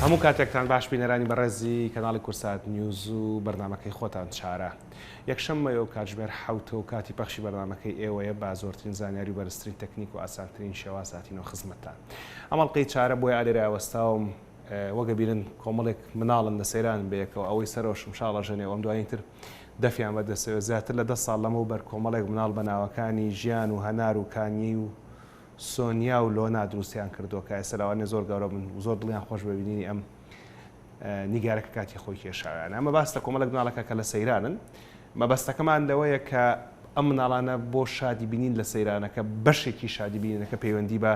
هەموو کاتێکتان باش بینەرانی بەڕێزی کەناڵی کورسات نیوز و بەرنامەکەی خۆتان چارە. یەکشەممەوە و کاتژمێر حوتە و کاتی پەخشی بەرنامەکەی ئێوەیە با زۆرترین زانیاری و بەرزترین تەکنیک و ئاسانترین شێواز هاتینەوە خزمەتتان. ئەمەڵقەی چارە بۆی ئالێرایوەستاوم وەگە بیرن کۆمەڵێک مناڵن لە سەیران بەیەکەوە ئەوەی سەرەوە شمشاڵە ژەنێ ئەم دوایینتر دەفیان بەدەستەوە زیاتر لە 10 ساڵ لەمە بەر کۆمەڵێک مناڵ بەناوەکانی ژیان و هەنار و کانی و سۆنیا و لۆنا دروستیان کردووە کە ئێسراوانێ زۆر گەورە من و زۆر دڵیان خۆش ببینینی ئەم نیگارەکە کاتی خۆی کێشاویانە. ئەمە باس لە کۆمەڵێک مناڵەکە کە لە سەیرانن مەبەستەکەمان لەوەیە کە ئەم مناڵانە بۆ شادی بینین لە سەیرانەکە بەشێکی شادی بینینەکە پەیوەندی بە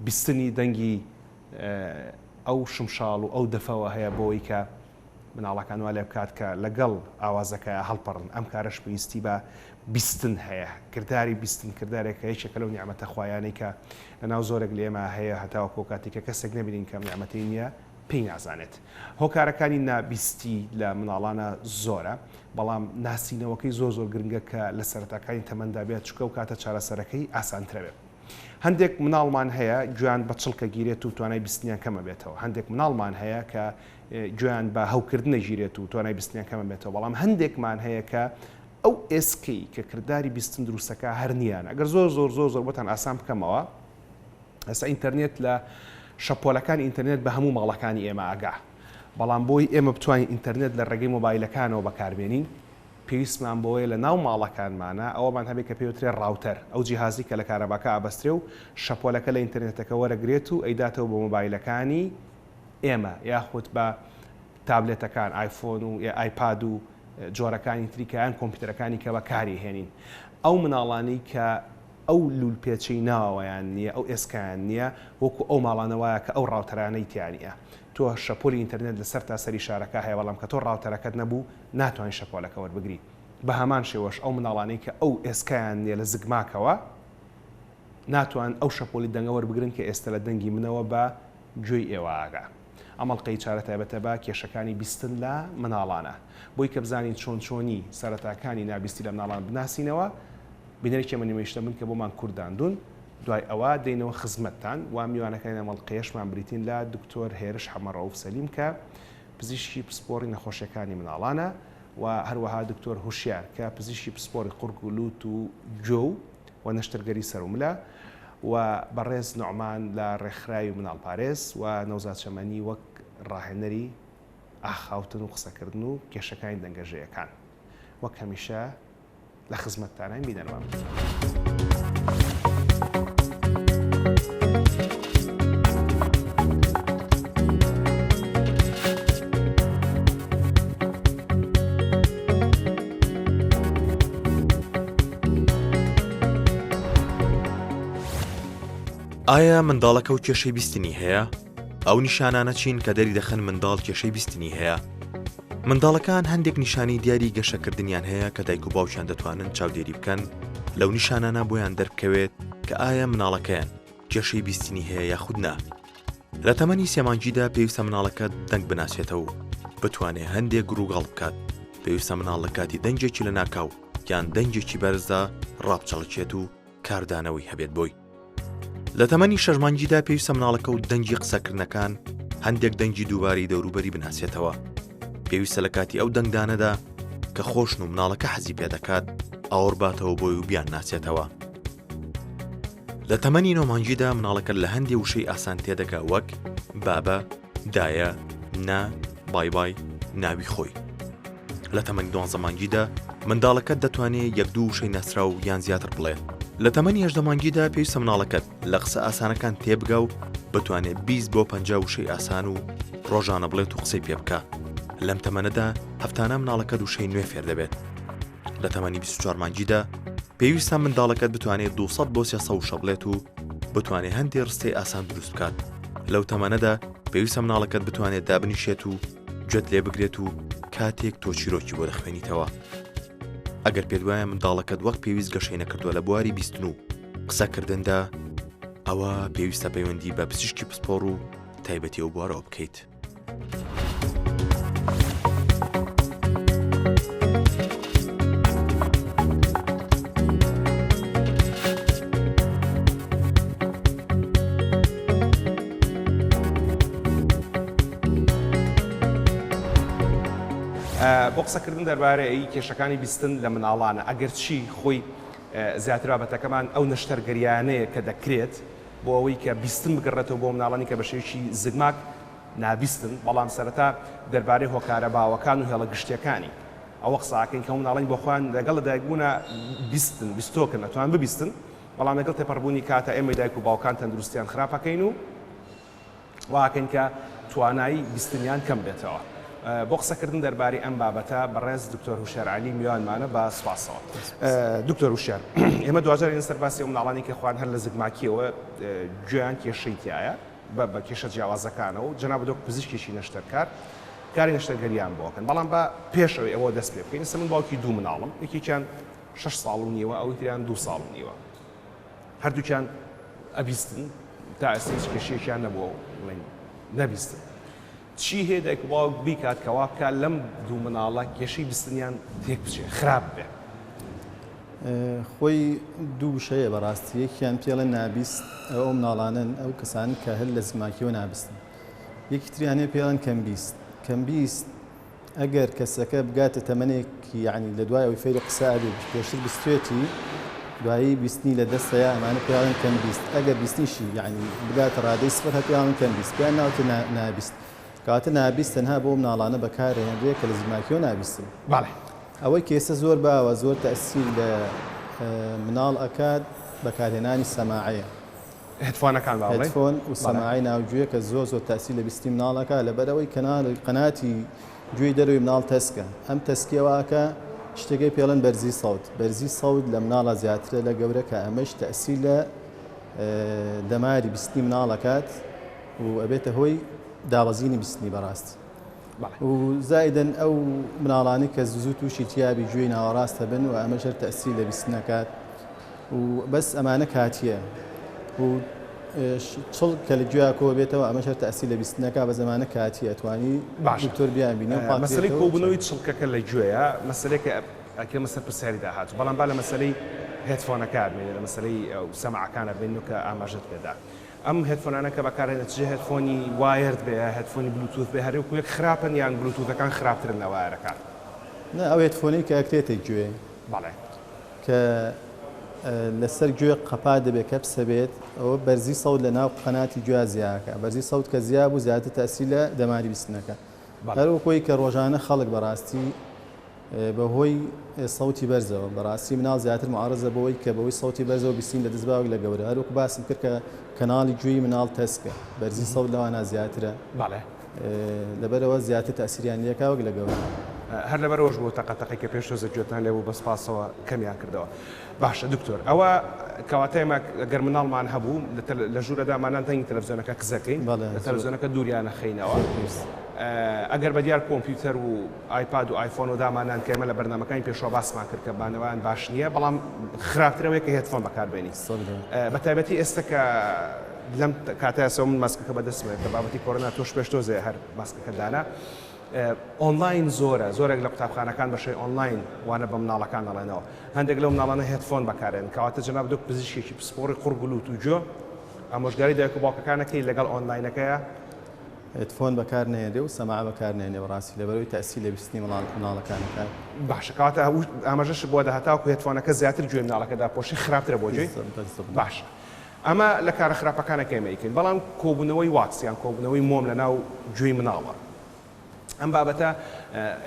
بیستنی دەنگی ئەو شمشاڵ و ئەو دەفەوە هەیە بۆی کە مناڵەکان وا لێ بکات کە لەگەڵ ئاوازەکە هەڵپەڕن. ئەم کارەش پێویستی بە بیستن هەیە، کردداری بیستن کردارێکە هیچێکە لەو نیعمەتە خوایانەی کە لەناو زۆرێک لێمە هەیە هەتاوە کۆکاتێکە کەسێک نەبینین کەم نیعمەتی نییە پێی نازانێت. هۆکارەکانی نابیستی لە مناڵانە زۆرە، بەڵام ناسینەوەکەی زۆر گرنگە کە لە سەرەتاکانی تەمەندا بێت چکە و کاتە چارەسەرەکەی ئاسانترە بێت. هەندێک مناڵمان هەیە گویان بە چڵکە گیرێت و توانای بیستنیان کەمە بێتەوە. هەندێک مناڵمان هەیە کە گویان بە هەوکردنە ژیرێت و توانای بیستنیان کەمە بێتەوە، بەڵام هەندێکمان هەیە کە ئەو ئێسکەی کە کردداری بیستن دروستەکە هەر نییان. ئەگەر زۆر بۆتان ئاسان بکەمەوە، ئەستا ئینتەرنێت لە شەپۆلەکانی ئینتەرنێت بە هەموو ماڵەکانی ئێمە ئاگا، بەڵام بۆی ئێمە بتوانین ئینتەرنێت لە ڕێگەی مۆبایلەکانەوە بەکاربێنین پێویستمان بۆیە لە ناو ماڵەکانمانە ئەوەمان هەبێت کە پێوترێ ڕاوتەر، ئەو جیهازی کە لە کارەباکە ئابەسترێ و شەپۆلەکە لە ئینتەرنێتەکە وەرەگرێت و ئەیداتەوە بە مۆبایلەکانی ئێمە یاخود بە تابلێتەکان ئایفۆن و ئایپاد و جۆرەکانی تریکیان کۆمپیوتەرەکانی کە بەکاری هێنین. ئەو مناڵانی کە ئەو لول پێچەی ناوەیان نییە، ئەو ئێسکیان نییە، وەکو ئەو ماڵانەوەیە کە ئەو ڕاوتەرانەی تیانە. تۆ شەپۆلی ئینتەرنێت لەسەر تاسەری شارەکە هەیە، بەڵام کە تۆ ڕاوتەرەکەت نەبوو ناتوانین شەپۆلەکە وەربگری. بە هەمان شێوەش ئەو مناڵانەی کە ئەو ئێسکیان نییە لە زگماکەوە ناتوان ئەو شەپۆلی دەنگە وەربگرن کە ئێستا لە دەنگی منەوە بە گوێی ئێوە ئاگا. ئەمەڵقەی چارە تایبەتە بە کێشەکانی بیستن لە مناڵانە. بۆی کە بزانین چۆنی سەرەتاکانی نابیستی لە مناڵان بناسینەوە، بینەرێکی منیمەیشتە من کە بۆمان کورداندون، دوای ئەوە دێنەوە خزمەتتان و میوانەکانی ئەمەڵقەیەشمان بریتین لە دکتۆر هێرش حەمەڕەوف سەلیم کە پزیشکی پسپۆڕی نەخۆشیەکانی مناڵانە و هەروەها دکتۆر هوشیار کە پزیشکی پسپۆڕی قورگ و لووت و جۆ و نەشتەرگەری سەروملە و بەڕێز نوعمان لە ڕێکخراوی مناڵپارێز و نەوزاد شەمەنی وەک ڕاهێنەری ئاخاوتن و قسەکردن و کێشەکانی دەنگەژەیەکان. وەک هەمیشە لە خزمەتتانە بینەرمان. ئایا منداڵەکە و کێشەی بیستنی هەیە؟ ئەو نیشانانە چین کە دەری دەخەن منداڵ کێشەی بیستنی هەیە؟ منداڵەکان هەندێک نیشانی دیاری گەشەکردنیان هەیە کە دایک و باوکیان دەتوانن چاودێری بکەن لەو نیشانانە بۆیان دەربکەوێت کە ئایا مناڵەکەیان کێشەی بیستنی هەیە یاخود نا. لە تەمەنی سێمانگیدا پێویستە مناڵەکە دەنگ بناسێتەوە و بتوانێت هەندێک گروگاڵ بکات. پێویستە مناڵ لە کاتی دەنگێکی لە ناکاو یان دەنگێکی بەرزدا ڕابچەڵکێت و کاردانەوەی هەبێت بۆی. لە تەمەنی 6 مانگیدا پێویستە مناڵەکە و دەنگی قسەکردنەکان هەندێک دەنگی دووباری دەوروبەری بناسێتەوە. پێویستە لە کاتی ئەو دەنگدانەدا کە خۆشن و مناڵەکە حەزی پێ دەکات ئاوەڕ باتەوە بۆی و بیان ناسێتەوە. لە تەمەنی 9 مانگیدا مناڵەکە لە هەندێک وشەی ئاسان تێدەگا وەک بابە، دایە، نا، بای، ناوی خۆی. لە تەمەنی 12 مانگیدا منداڵەکەت دەتوانێت 1-2 وشەی نەسرا و یان زیاتر بڵێت. لە تەمەنی 18 مانگیدا پێویستە مناڵەکەت لە قسە ئاسانەکان تێبگا و بتوانێت 20 بۆ 50 وشەی ئاسان و ڕۆژانە بڵێت و قسەی پێ بکە. لەم تەمەنەدا هەفتانە مناڵەکەت وشەی نوێ فێر دەبێت. لە تەمەنی 24 مانگیدا پێویستە منداڵەکەت بتوانێت 200 بۆ 300 وشە بڵێت و بتوانێت هەندێک ڕستەی ئاسان دروست بکات. لەو تەمەنەدا پێویستە مناڵەکەت بتوانێت دابنیشێت و گوێت لێ بگرێت و کاتێک تۆ چیرۆکی بۆ دەخوێنیتەوە. ئەگەر پێت وایە منداڵەکەت وەک پێویست گەشەی نەکردووە لە بواری بیستن و قسەکردندا، ئەوە پێویستە پەیوەندی بە پزیشکی پسپۆڕ و تایبەتی ئەو بوارەوە بکەیت. بۆ قسەکردن دەربارەی کێشەکانی بیستن لە مناڵانە ئەگەر چی خۆی زیاتر بابەتەکەمان ئەو نەشتەرگەریانەیە کە دەکرێت بۆ ئەوەی کە بیستن بگەڕێتەوە بۆ مناڵانی کە بە شێوەیەکی زگماک نابیستن بەڵام سەرەتا دەربارەی هۆکارە باوەکان و هێڵە گشتیەکانی ئەوە قساکەین کە مناڵین بۆ خۆیان لەگەڵ دایکبوونە بیستن بیستۆکن نەتوان ببیستن بەڵام لەگەڵ تێپەڕبوونی کاتە ئێمە دایک و باوکان تەندروستیان خراپەکەین و واکەین کە توانایی بیستنیان کەم بێتەوە. بۆ قسەکردن دەربارەی ئەم بابەتە بەڕێز دکتۆر هوشێر عەلی میوانمانە بە سوپاسەوە. دکتۆر هوشێر ئێمە دوجار ئێستا باسی مناڵانی کە خوان هەر لە زگماکیەوە گوێیان کێشەی تایە بە کێشە جیاوازەکانەوە و جەناب دۆک پزیشکیشی نەشتەرکار کاری نەشتەرگەریان بۆکەن بەڵام بە پێشەوەی ئەوە دەست پێ بکەین ئێستا من باوکی دوو مناڵم یەکێکیان 6 ساڵ و نیوە ئەوی تریان 2 ساڵ و نیوە هەردووکیان ئەبیستن تا ئێستا هیچ کێشەیەکیان نەبووە نەبیستن. چی هەیە دایک و باوک بیکات کەوا بکە لەم دوو مناڵە کێشەی بیستنیان تێک بچێ خراپ بێ؟ خۆی دوو شەیە بەڕاستی یەکیان پێڵە نابیست ئەو مناڵانن ئەو کەسان کە هەر لە زماکیەوە نابستن یەکی تریانێ پێڵەن کەمبیست ئەگەر کەسەکە بگاتە تەمەنێکی یعنی لە دوای ئەوی فێری قسە ئەبێ پێشتر بستوێتی دوایی بیستنی لە دەستەیە ئەمانە پێڵەن کەمبیست ئەگەر بیستنیشی یعنی بگاتە ڕادەی سفر هە پێڵەن کەمبیست پێیان ناوتە نابیست کاتە نابیست تەنها بۆ مناڵانە بەکارهێنرێت کە لە زماکیەوە نابیستن. بەڵێ ئەوەی کێسە زۆر باوە زۆر تەئسیر لە مناڵ ئەکات بەکارهێنانی سەماعەیە هێدفۆنەکان هێدفۆن و سەماعی ناوگوێ کە زۆر تەئسیر لە بیستی مناڵەکە لەبەرەوەی قەناتی گوێی دەروی مناڵ تەسکە ئەم تەسکیەوەکە شتێکی پێڵەن بەرزی سەوت لە مناڵە زیاترە لە گەورە کە ئەمەش تەئسیر لە دەماری بیستی مناڵەکات و ئەبێتە هۆی داوەزینی بیستنی بەڕاستی و زایدن ئەو مناڵانی کە زوو تووشی تیابی گوێی ناوەڕاستە بن و ئەمەژەر تەئسیر لە بیستنەکات و بەس ئەمانە کاتیە و چڵ کە لە گوێیاکەوە بێتەوە ئەمەژەر تەئسیر لە بیستنەکە بە زمانە کاتی ئەتوانی دکتۆر بیان بینێ مەسەلەی کۆبوونەوەی چڵکەکە لە گوێیە مەسەلەیەکە ئەکە مەسەر پرسیاری داهات بەڵام با لە مەسەلەی هێدفۆنەکە بێنێ لە مەسەلەی سەماعەکانە بێن کە ئاماژەت پێدا ئەم هێدفۆنانە کە بەکارهێنێت چ هێدفۆنی وایرد بێ هێدفۆنی بلوتوث بێ هەرێکو یەک خراپن یان بلوتوثەکان خراپترن لە وایرەکان؟ نه ئەو هێدفۆنەی کە ئەکرێتە گوێ بەڵێ کە لەسەر گوێ قەپا دەبێت کە بسەبێت ئەوە بەرزی سەوت لە ناو قەناتی گوێ زیاکە بەرزی سەوت کە زیاد بوو زیاتر تەئسیر لە دەماری بیستنەکە هەروەکۆی کە ڕۆژانە خەڵک بەڕاستی بەهۆی سەوتی بەرزەوە بەڕاستی مناڵ زیاتر معارەزە بەوەی کە بەوەی سەوتی بەرزەوە بیستین لە دەستباوێک لە گەورە هەروەکو باسم کرد کە کەناڵی گوێی مناڵ تەسکە بەرزی سەوت لەوانە زیاترە لەبەرەوە زیاتر تەئسیریان لێکاوەک لە گەورە هەر لەبەرەوەش بۆ تەقەتەقی کە پێشتۆزە گوێتان لێبوو بە سپاسەوە کەمیان کردەوە. باشە دکتۆر ئەوە کەواتەیەمە گەر مناڵمان هەبوو لە ژوورەدامانان تەنگی تەلەڤیزیۆنەکە قزەکەین لە تەلەڤیزیۆنەکە دووریانە خەینەوە ئەگەر بەدیار کۆمپیوتەر و ئایپاد و ئایفۆن و دامانان کە ئێمە لە بەرنامەکانی پێشەوە باسمان کرد کە بانەوەیان باش نییە بەڵام خراپترەوەی کە هێدفۆن بەکاربێنی بە تایبەتی ئێستا کە لەم کاتایسەوە من ماسکەکە بەدەستمێت کە بابەتی کۆڕۆنا تۆش پێشتۆزێ هەر ماسکەکە دانا ئۆنلاین زۆرێک لە قوتابخانەکان بەشەی ئۆنلاین وانە بە مناڵەکان دەڵێنەوە هەندێک لەو مناڵانە هێدفۆن بەکارێن کەواتە جەناب دۆک پزیشکێکی پسپۆڕی قورگلووت و گوێ ئامۆژگاری دایک و باوکەکانەکەی لەگەڵ ئۆنلاینەکەیە هێدفۆن بەکارنێنێ و سەماع بەکارنێنێ ڕاستی لەبەرەوەی تەئسیر لە بیستنی مناڵەکانەکە باشە کەواتە ئاماژەش بۆ داهاتاوکو هێدفۆنەکە زیاتر گوێ مناڵەکەدا پۆشی خراپترە بۆ گوێی باشە ئەمە لە کارە خراپەکانەکە ئێمەیکەین بەڵام کۆبوونەوەی واکسیان کۆبوونەوەی مۆم لە ناو گوێی مناڵە ئەم بابەتە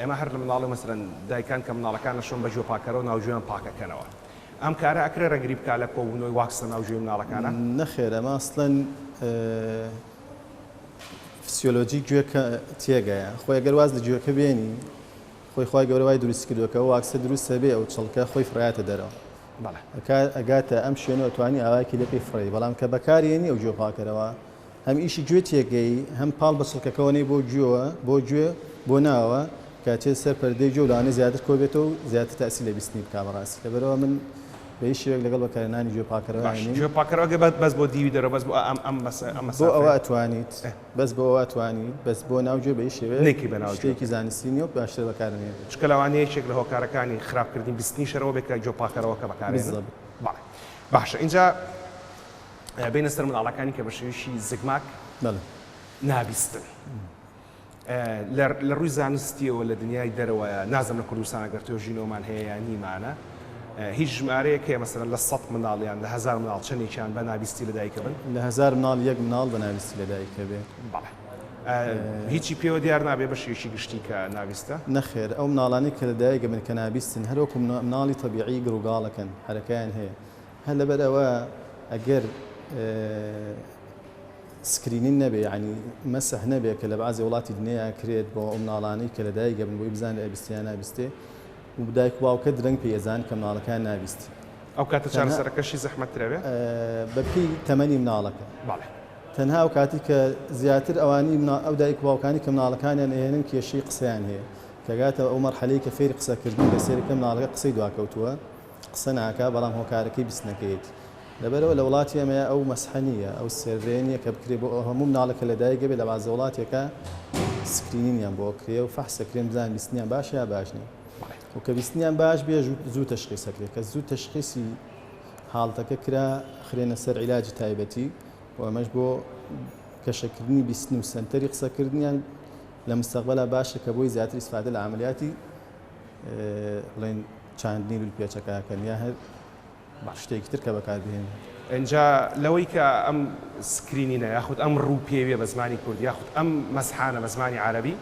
ئێمە هەر لە مناڵی مەسەرەن دایکان کە مناڵەکانە شۆن بە گوێ پاکەرەوە ناوگوێیان پاکەکەنەوە ئەم کارە ئەکرێ ڕێگری بکا لە کۆبوونەوەی واکسە ناو گوێی مناڵەکانە؟ نەخێر ئەمە ئەسڵەن فسیۆلۆجی گوێکە تێگەیە خۆی ئەگەر واز لە گوێەکە بێنی خۆی گەورەوای دروست کردووەکە و واکسە دروستە بێ ئەو چڵکە خۆی فڕایەتە دەرەوە ئەگاتە ئەم شوێنەوە توانی ئاواکی لەپی فڕی بەڵام کە بەکارێنی ئەو گوێ پاکەرەوە هەم ئیشی گوێ تێگەی هەم پاڵ بە چڵکەکەوەنەی بۆ گوێ بۆ ناوە کاتێ سەر پەردەی گوێ لەوانە زیاتر کۆبێتەوە و زیاتر تەئسیر لە بیستنی بکا بەڕاستی لەبەرەوە من بە شێوەیەک لەگەڵ بەکارهێنانی گوێ پاکەرەوە گوێ پاکەرەوە بەس بۆ دیوی دەرەوە بەس بۆ بۆ ئەوە ئەتوانیت بەس بۆ ئەوە ئەتوانیت بەس بۆ ناوگوێ بە شێوەیەکی بەناوشتێکی زانستی نیە و باشتر بەکارهێنێت چکە لەوانەیە یەکێک لە هۆکارەکانی خراپکردنی بیستنی شەرەوە بێت کە گوێ پاکەرەوەکە بەکارهێنێت باشە اینجا بینە سەر مناڵەکانی کە بە شێوەیەکی زگماک نابیستن لە ڕووی زانستیەوە لە دنیای دەرەوە نازم لە کوردستان ئەگەر تۆژینۆمان هەیە یان نیمانە هیچ ژمارەیەک هەیە مەسەلەن لە 100 منداڵیان لە 1000 منداڵ چەندێکیان بە نابیستی لەدایکە بن لە 1000 مناڵ یەک مناڵ بە نابیستی لەدایکە بێت هیچی پێوە دیار نابێ بەشێکی گشتی کە ناویستە نەخێر ئەو مناڵانی کە لەدایکە بن کە نابیستن هەروەکو مناڵی تەبیعی گڕوگاڵەکەن هەرەکەیان هەیە هەر لەبەرەوە ئەگەر سکرینین نەبێ ینی مەسەح نەبێ کە لە بەعازی وڵاتی دنیا کرێت بۆ ئەو مناڵانەی کە لەدایکە بن بۆی بزانێت ئەبیستیان نابیستێ و بدایک باوکە درەنگ پێیەزان کە مناڵەکان نابیستی ئەو کاتە چارەسەرەکەشی زەحمەتترەوێ بەپی تەمەنی مناڵەکە تەنها و کاتی کە زیاتر ئەوانی ئەو دایک باوکانی کە مناڵەکانیان ئێنن کێشەی قسەیان هەیە کەگاتە ئەو مەرحەلەی کە فێری قسەکردن لە سێرەکە مناڵەکە قسەی دواکەوتووە قسە ناکا بەڵام هۆکارەکەی بیستنەکەیت لەبەرەوە لە وڵاتی ئەمەیە ئەو مەسحەنیە ئەو سێرێنیە کە بکرێ بۆ هەموو مناڵەکە لەدایکە بێت لە بازە وڵاتێکە سکرینینیان بۆ کرێ و فەحسەکرێن بزان بیستنیان باش یا باش نیە و کە بیستنیان باش بێ زوو تەشخیصەکرێت کە زوو تەشخیصی حاڵتەکە کرا خرێنە سەر عیلاجی تایبەتی و ئەمەش بۆ کەشەکردنی بیستن و سنتەری قسەکردنیان لە مستەقبەلا باشە کە بۆی زیاتر ئیسفادە لە عملیاتی بڵێن چاندنی و پێچەکەکەن یا هەر شتێکی تر کە بەکاربهێن اینجا لەوەی کە ئەم سکرینینە یاخود ئەم ڕووپێوێ بە زمانی کورد یاخود ئەم مەسحانە بە زمانی عەرەبی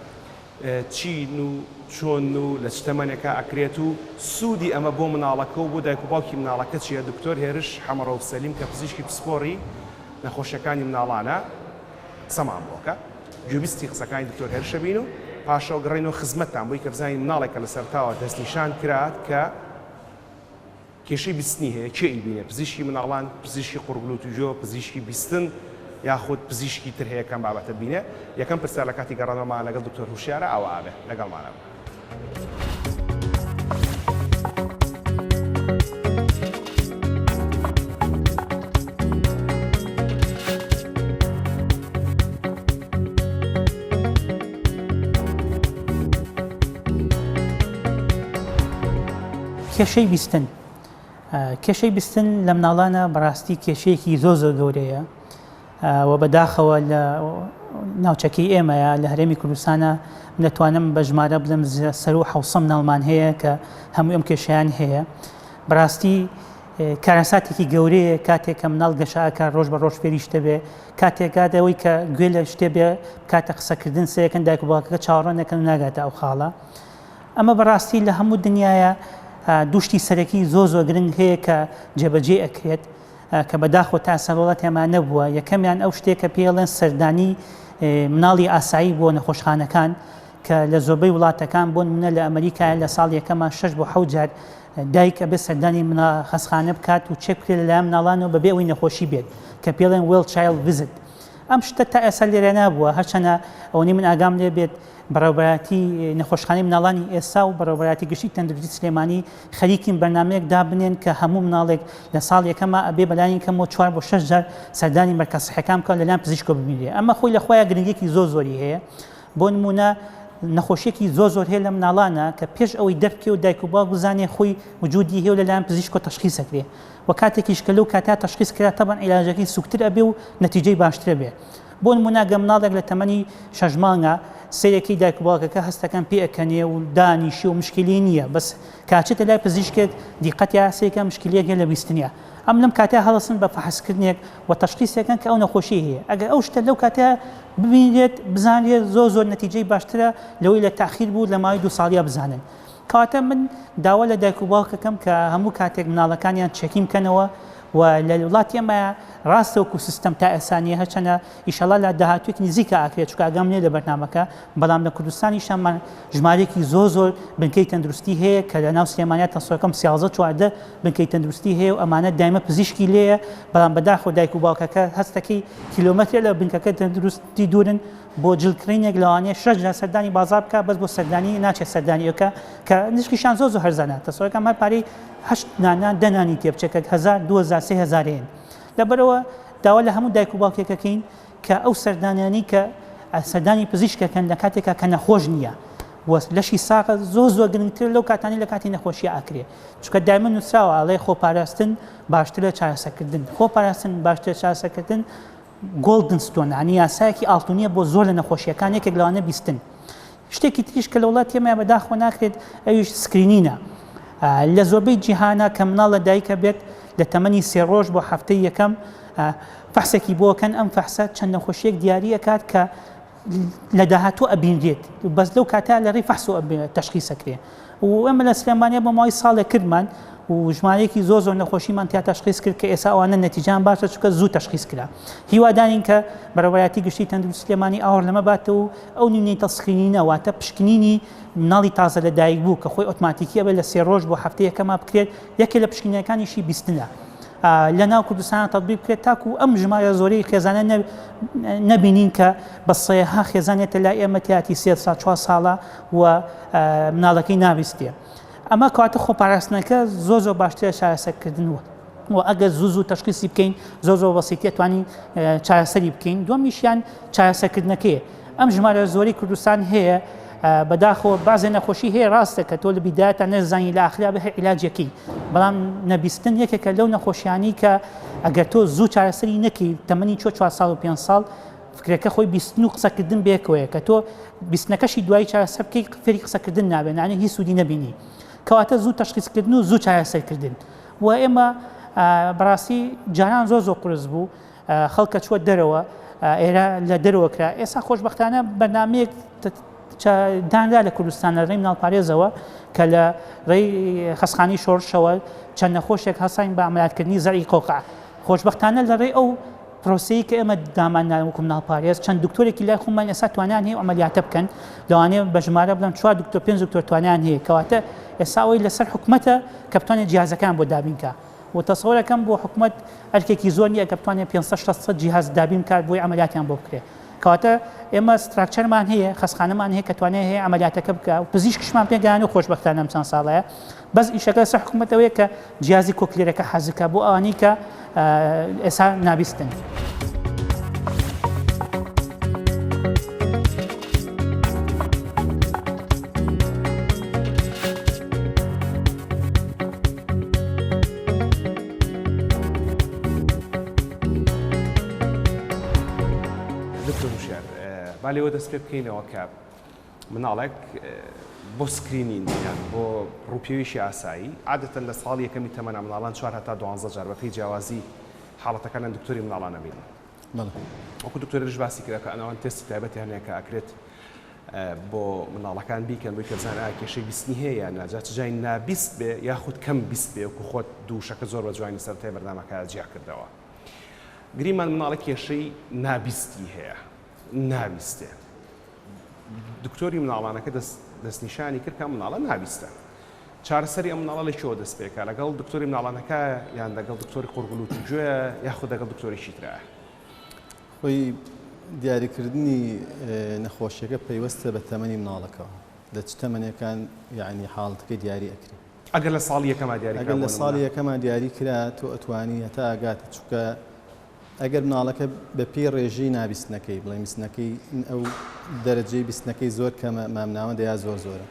چین و چۆن و لە شتەمەنێکە ئەکرێت و سوودی ئەمە بۆ مناڵەکە و بۆ دایک و باوکی مناڵەکە چیە دکتۆر هێرش حەمەڕەو سەلیم کە پزیشکی پسپۆڕی نەخۆشیەکانی مناڵانە قسەمان بۆکە گوێبیستی قسەکانی دکتۆر هێرشە بین و پاشەوە گەڕێنەوە خزمەتتان بۆی کە بزانین مناڵێکە لە سەرتاوە دەستنیشان کرات کە کێشەی بیستنی هەیە کێ ئیبینێ پزیشکی مناڵان پزیشکی قورگڵ و تووژۆ پزیشکی بیستن یاخود پزیشکی تر هەیە کەم بابەتە بینێ یەکەم پرسیار لە کاتی گەڕانەوەمان لەگەڵ دکتۆر هوشیارە ئەوە ئابێ لەگەڵمانە کێشەی بیستن کێشەی بیستن لە مناڵانە بەڕاستی کێشەیەکی زۆر گەورەیە و بەداخەوە لە ناوچەکەی ئێمەیە لە هەرێمی کوردستانە دەتوانم بە ژمارە بڵم سەر و 700 مناڵمان هەیە کە هەموو ئەم کێشەیان هەیە بەڕاستی کارەساتێکی گەورەیە کاتێک کە مناڵ گەشاکە ڕۆژ بە ڕۆژ فێری شتە بێ کاتێکادەوەی کە گوێ لە شتێ بێ کاتە قسەکردن سەیەکەن دایک و باوکەکە چاوەڕێ نەکەن و ناگاتە ئەو خاڵە ئەمە بەڕاستی لە هەموو دنیاە دوشتی سەرەکی زۆر گرنگ هەیە کە جێبەجێ ئەکرێت کە بەداخۆ تا سەڵات هێمان نەبووە یەکەمیان ئەو شتێکە پێڵێن سەردانی مناڵی ئاسایی بۆ نەخۆشخانەکان کە لە زۆربەی وڵاتەکان بۆ نمونە لە ئەمریکای لە ساڵ یەکەمان 6 بۆ 7 جار دایکە بێ سەردانی خەسخانە بکات و چێک بکرێت لەلایەن مناڵانەوە بەبێ ئەوەی نەخۆشی بێت کە پێڵێن وێل چایلد ڤیزیت ئەم شتە تا ئێستا لێرە نابووە هەرچەنە ئەوەی من ئاگام لێ بێت بەڕێوەبەتی نەخۆشخانەی مناڵانی ئێستا و بەڕێوەبەتی گشتی تەندروستی سلێمانی خەریکین بەرنامەیەک دابنێن کە هەموو مناڵێک لە ساڵ یەکەمە ئەبێ بەلایەن کەمەوە 4 بۆ 6 جار سەردانی مەرکەز سەحەکان بکات لەلایەن پزیشکۆ ببینێ ئەمە خۆی لە خۆیان گرنگێکی زۆری هەیە بۆ نمونە نەخۆشیێکی زۆر هەیە لە مناڵانە کە پێش ئەوەی دەرکێ و دایک و باوک بزانێ خۆی وجودی هەیە و لەلایەن پزیشکۆ تەشخیصەکرێ و کاتێکیش کە لەو کاتا تەشخیص کرا تەبەن عیلاجەکەی سوکتر ئەبێ و نەتیجەی باشترە بێ بۆ نمونە گە مناڵێک لە تەمەنی 6 مانگە سەیرێکی دایک و باوکەکە هەستەکان پێ ئەکەنێ و دانیشی و مشکلی نییە بەس کاچێتە لای پزیشکێک دیقەتی یاسەیەکە مشکلەیەکە لە بیستنیە ئەم لەم کاتیا هەڵەسن بە فەحسکردنێک و تەشخیصەکەن کە ئەو نەخۆشی هەیە ئەگەر ئەو شتە لەو کاتیا ببینێت بزانێت زۆر نەتیجەی باشترە لەوەی لە تاخیر بوو لە ماوەی 2 ساڵیا بزانن کەواتە من داوا لە دایک و باوکەکەم کە هەموو کاتێک مناڵەکانیان چەکی بکەنەوە و لە وڵاتی ئەمە ڕاستەوەکو سیستەم تا ئەسانیە هەرچەنە ئیشەڵا لە داهاتوێکی نزیکە ئاکرێت چونکە ئاگام لێ لە بەرنامەکە بەڵام لە کوردستانیشمان ژمارەیەکی زۆر بنکەی تەندروستی هەیە کە لە ناو سلێمانیات تەسۆکەم 13 بنکەی تەندروستی هەیە و ئەمانە دایمە پزیشکی لێیە بەڵام بەداخۆ دایک و باوکەکە هەستەکەی کیلۆمەتر لە بنکەکە تەندروستی دوورن بۆ جلکردنێک لەوانەیە 6 جار سەردانی بازار بکە بەس بۆ سەردانی ناچێت سەردانیەکە کە نزیکیشان زۆر هەرزانە تەسۆکەم هەر پارەی 8 نانان دەنانی تێبچێکە 1000 2000 3000 لەبەرەوە داوا لە هەموو دایک و باوکێکەکەین کە ئەو سەردانیانی کە سەردانی پزیشکەکەن لە کاتێکە کە نەخۆش نییە لەشی ساقە زۆر گرنگتر لەو کاتانی لە کاتی نەخۆشی ئاکرێ چونکە دایمە نووسراوە ئاڵێ خۆپاراستن باشترە چارەسەرکردن خۆپاراستن باشترە چارەسەرکردن گۆڵدن ستۆن ینی یاسایەکی ئاڵتونیە بۆ زۆر لە نەخۆشیەکان یەکێک لەوانە بیستن شتێکی تریش کە لە وڵات تێمە بەداخۆ ناکرێت ئەویش سکرینینە لە زۆربەی جیهانە کە مناڵ لە دایکە بێت لە تەمەنی 3 ڕۆژ بۆ هەفتەی یەکەم فەحسێکی بۆکەن ئەم فەحسە چەند نەخۆشیەک دیاری ئەکات کە لە داهاتوو ئەبینرێت بەس لەو کاتا لە ڕێی فەحس و تەشخیصەکرێ و ئێمە لە سلێمانیا بە ماوەی ساڵێک کردمان و ژمارەیەکی زۆر نەخۆشیمان تیا تەشخیص کرد کە ئێستا ئەوانە نەتیجان باشە چونکە زوو تەشخیص کرا هیوادارین کە بەڕێوەیەتی گشتی تەندروستی سلێمانی ئاور لەمە باتەوە و ئەو نوێنەی تەسخینینە واتە پشکنینی مناڵی تازە لە دایک بوو کە خۆی ئۆتۆماتیکیە بێت لە 3 ڕۆژ بۆ هەفتەی یەکەما بکرێت یەکێک لە پشکنینەکانیشی بیستنە لە ناو کوردستان تەطبیق بکرێت تاکو ئەم ژمارە زۆرەی خێزانە نەبینین کە بە سەیەها خێزانێتە لای ئێمە تیاتی 3 ساڵ 4 ساڵە و مناڵەکەی نابیستێ ئەمە کاتە خۆپاراستنەکە زۆر باشترە چارەسەرکردنەوە و ئەگەر زوو تەشخیصی بکەین زۆر بەسیتی توانین چارەسەری بکەین دووەمیشیان چارەسەرکردنەکەیە ئەم ژمارە زۆری کوردستان هەیە بەداخەوە بازێ نەخۆشی هەیە ڕاستە کە تۆ لە بیدایەتە نەزانی لە ئاخرا بە عیلاجەکەی بەڵام نەبیستن یەکێکە لەو نەخۆشیانی کە ئەگەر تۆ زوو چارەسەری نەکەی تەمەنی 4 ساڵ و 5 ساڵ فکرەکە خۆی بیستن و قسەکردن بێکەوەیە کە تۆ بیستنەکەشی دوای چارەسەر بکەی فێری قسەکردن نابێت یعنی هیچ سوودی نەبینی کەواتە زوو تەشخیصکردن و زوو چارەسەرکردن و ئێمە بەڕاستی جاران زۆر قورس بوو خەڵکە چوە دەرەوە ئێرە لە دەرەوەکرا ئێستا خۆشبەختانە بەنامەیەک دانرا لە کوردستانە ڕێی مناڵپارێزەوە کە لە ڕێی خەسخانی شۆڕشەوە چەند نەخۆشێک هەساین بە ئەمەلاتکردنی زەرعی قۆقع خۆشبەختانە لە ڕێی ئەو پرۆسەی کە ئێمە دامانناوەکو مناڵپارێز چەند دکتۆرێکی لای خۆمان ئێستا توانیان هەیە ئەمەلیاتە بکەن لەوانەیە بە ژمارە بڵێن 4 دکتۆر 5 دکتۆر توانیان هەیە کەواتە ئێستا ئەوەی لەسەر حکومەتە کە بتوانێت جیهازەکان بۆ دابینکە و تەسەوەرەکەم بۆ حکومەت ئەرکێکی زۆر نییە کە بتوانێت 500 جیهاز دابین کات بۆی ئەمەلیاتیان بۆ بکرێت کەواتە ئێمە ستراکچەرمان هەیە خەسخانەمان هەیە کە توانێت هەیە ئەمەلیاتەکە بکە و پزیشکیشمان پێگەیاند و خۆشبەختانە ئەم چەند ساڵەیە بەس ئیشەکە سەر حکومەتەوەیە کە جیازی کۆکلێرەکە حەزەکە بۆ ئەوانەی کە ئێستا نابیستن. بالێەوە دەست پێ بکەینەوە کە مناڵێک بۆ سکرینین یان بۆ ڕووپێویشی ئاسایی عادەتەن لە ساڵ یەکەمی تەمەنا مناڵان 4 تا 12 جار بەپێی جیاوازی حاڵەتەکان دکتۆری مناڵانە بینن وەکو دکتۆرش باسی کرا کە ئەناوان تێستی تایبەتیان هەیە کە ئەکرێت بۆ مناڵەکان بیکەن بۆی کە بزانن ئایا کێشەی بیستنی هەیە یان ناجات جای نابیست بێ یاخود کەم بیست بێ وەکو خۆت دووشەکە زۆر بە جوانی سەرەتای بەردامەکە جیا کردەوە گریمان مناڵە کێشەی نابیستی هەیە نابیستێ دکتۆری مناڵانەکە دەستنیشانی کرد کە مناڵە نابیستە چارەسەری ئەم مناڵە لەکوێوە دەست پێکا لەگەڵ دکتۆری مناڵانەکە یان لەگەڵ دکتۆری قورگوڵ و توگوێ یاخود لەگەڵ دکتۆرێکی ترایە خۆی دیاریکردنی نەخۆشیەکە پەیوەستە بە تەمەنی مناڵەکەەوە لە چ تەمەنەکان یعنی حاڵەتەکەی دیاری ئەکرێت ئەگەر لە ساڵی یەکەما دیاری ئەگەر لە ساڵی یەکەما دیاری کرا تۆ ئەتوانی هەتا ئاگاتە چونکە ئەگەر مناڵەکە بە پێی ڕێژەی نابیستنەکەی بڵێ بیستنەکەی ئەو دەرەجەی بیستنەکەی زۆر کەمە مامناوە دەیا زۆرە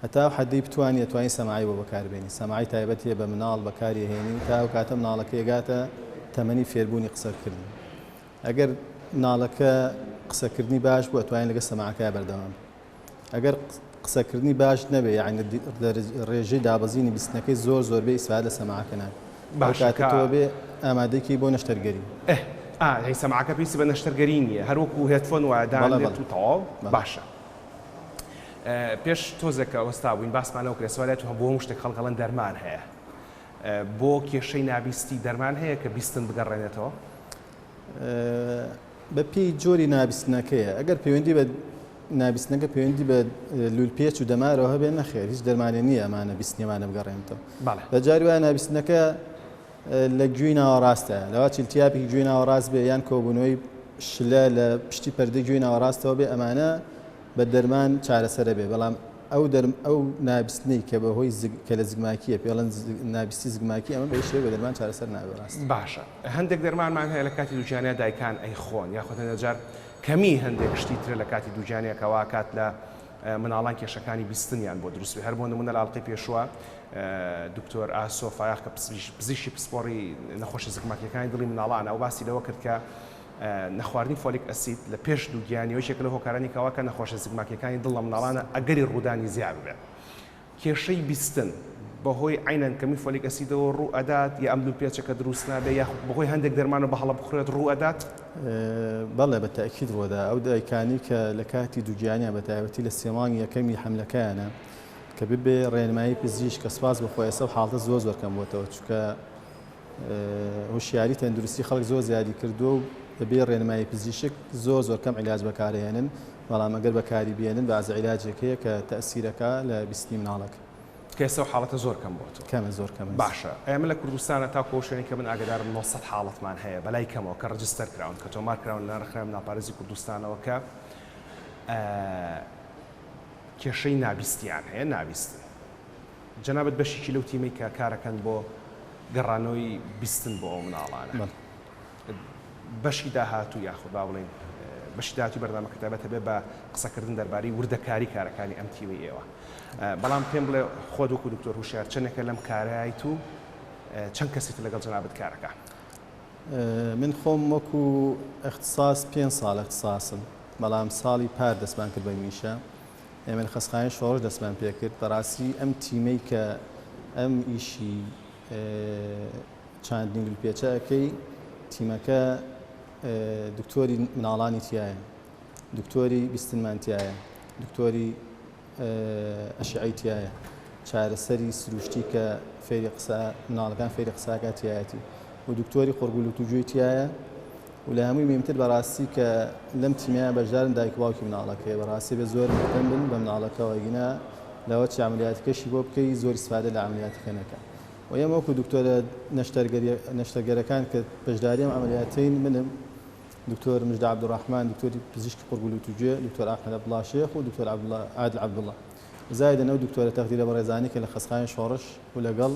هەتا حەدەی بتوانێت توانی سەماعی بۆ بەکاربێنی سەماعی تایبەتیە بە مناڵ بەکاری هێنی تا ئەو کاتە مناڵەکە ئێگاتە تەمەنی فێربوونی قسەکردن ئەگەر مناڵەکە قسەکردنی باش بوو ئەتوانین لەگە سەماعەکە بەردەوام ئەگەر قسەکردنی باش نەبێ یعنی ڕێژەی دابەزینی بیستنەکەی زۆر بێ ئیسفادە لە سەماعەکە نابێت باشکاتەوە بێ ئامادەیەکی بۆ نەشتەرگەری هی سەماعەکە پێویستی بە نەشتەرگەری نییە هەروەکو هێدفۆن وادانێت و تەواو باشە پێش تۆزێکە وەستا بووین باسمانەوە کرێسوالێت و بۆ هەموو شتێک خەڵکەڵەن دەرمان هەیە بۆ کێشەی نابیستی دەرمان هەیە کە بیستن بگەڕێنێتەوە بە پێی جۆری نابیستنەکەیە ئەگەر پەیوەندی بە نابیستنەکە پەیوەندی بە لولپێچ و دەمارەوە هەبێ نەخێر هیچ دەرمانێ نییە ئەمانە بیستنیێمانە بگەڕێنێتەوە بە جاری وایە نابیستنەکە لە گوێی ناوەڕاستە لەوا چیلتیاپێکی گوێی ناوەڕاست بێ یان کۆبوونەوەی شلە لە پشتی پەردەی گوێی ناوەڕاستەوە بێ ئەمانە بە دەرمان چارەسەرە بێ بەڵام ئەو نابیستنەی کە بەهۆی کە لە زگماکیە پێڵەن نابیستی زگماکی ئەمە بەشێ بە دەرمان چارەسەر نابێ ڕاست باشە هەندێک دەرمانمان هەیە لە کاتی دووجانیا دایکان ئەیخۆن یاخۆ هەندێک کەمی هەندێک شتی ترە لە کاتی دووجانیەکەوا کات لە مناڵان کێشەکانی بیستنیان بۆ دروست بێ هەر بۆ نمونە لە ئاڵقەی پێشوە دکتۆر ئاسۆ فایاق کە پزیشکی پسپۆڕی نەخۆشی زگماکیەکانی دڵی مناڵانە ئەو باسی لەوە کرد کە نەخواردنی فۆلیک ئەسید لە پێش دووگیانی یەکێک لە هۆکارانی کەواکە نەخۆشە زگماکیەکانی دڵ لە مناڵانە ئەگەری ڕوودانی زیاد بێت. کێشەی بیستن بەهۆی عینەن کەمی فۆلیک ئەسیدەوە ڕوو ئەدات یا ئەم دوو پێچەکە دروست نابێ یا بەهۆی هەندێک دەرمانە بە هەڵە بخورێت ڕوو ئەدات؟ بەڵێ بە تاکید ڕۆدا ئەو دایکانی کە لە کاتی دووگیانیان بە تایبەتی لە سێمانگی یەکەمی حملەکەیانە کە ببێ ڕێنمایی پزیشک کە سپاس بخۆی ئێستا حاڵتە زۆر کەم بۆتەوە چونکە هوشیاری تەندروستی خەڵک زۆر زیادی کردو و بەبێ ڕێنمایی پزیشک زۆر کەم عیلاج بەکارهێنن بەڵام ئەگەر بەکاری بێنن بەعزە عیلاجێکەیە کە تەئسیرەکە لە بیستی مناڵەکە کە ئێستا حاڵەتە زۆر کەم بۆتەوە. کەمە زۆر کەم. باشە ئێمە لە کوردستانە تاکو ئەو شوێنی کە من ئاگادارم 900 حاڵەتمان هەیە بەلای کەمەوە کە ڕەجستەر کراون کە تۆمار کراون لە ڕێکخراوە ناپارێزی کوردستانەوە کە کێشەی نابیستیان هەیە نابیستن. جەنابەت بەشێکی لەو تیمەی کە کارەکەن بۆ گەڕانەوەی بیستن بۆ ئەو مناڵانە بەشی داهاتوو یاخود با بڵێن بەشی داهاتوی بەردەوامەکە تایبەتە بێ بە قسەکردن دەربارەی وردەکاری کارەکانی ئەم تیمەی ئێوە. بەڵام پێم بڵێ خۆت وەکو دکتۆر هوشیار چەندێکە لەم کارایت و چەند کەسێت لەگەڵ جەنابەت کارەکە؟ من خۆم وەکو اختصاص 5 ساڵ اختصاصم بەڵام ساڵی پار دەستمان کرد بە میشە ئێمە لە خەسخانەی شۆڕش دەستمان پێ کرد بەڕاستی ئەم تیمەی کە ئەم ئیشی چاندنی پێچەکەی تیمەکە دکتۆری مناڵانی تایە دکتۆری بیستنمانتیایە دکتۆری ئەشعی تایە چارەسەری سروشتی کە فێری قسە مناڵەکان فێری قساکاتیایەتی و دکتۆری قورگول و توجوی تایە و لە هەمووی مهمتر بەڕاستی کە لەم تیمەیە بەشدارن دایک باوکی مناڵەکەی بەڕاستی بە زۆر مهتەم بن بە مناڵەکەەوە گینە لەوە چ عملیاتەکەشی بۆ بکەی زۆر استفادە لە عملیاتەکە نەکە و ئێمە وەکو دکتۆرە نەشتەرگەرەکان کە بەشداری ئەم عملیاتین منم دکتۆر مژدە عەبدوڕەحمان دکتۆری پزیشکی قورگول و توجێ دکتۆر ئەحمەد عەبدوڵڵا شێخ و دکتۆر عادل عەبدوڵڵا زایدەن ئەو دکتۆرە تەخدیرە بەڕێزانی کە لە خەسخانەی شۆڕش و لەگەڵ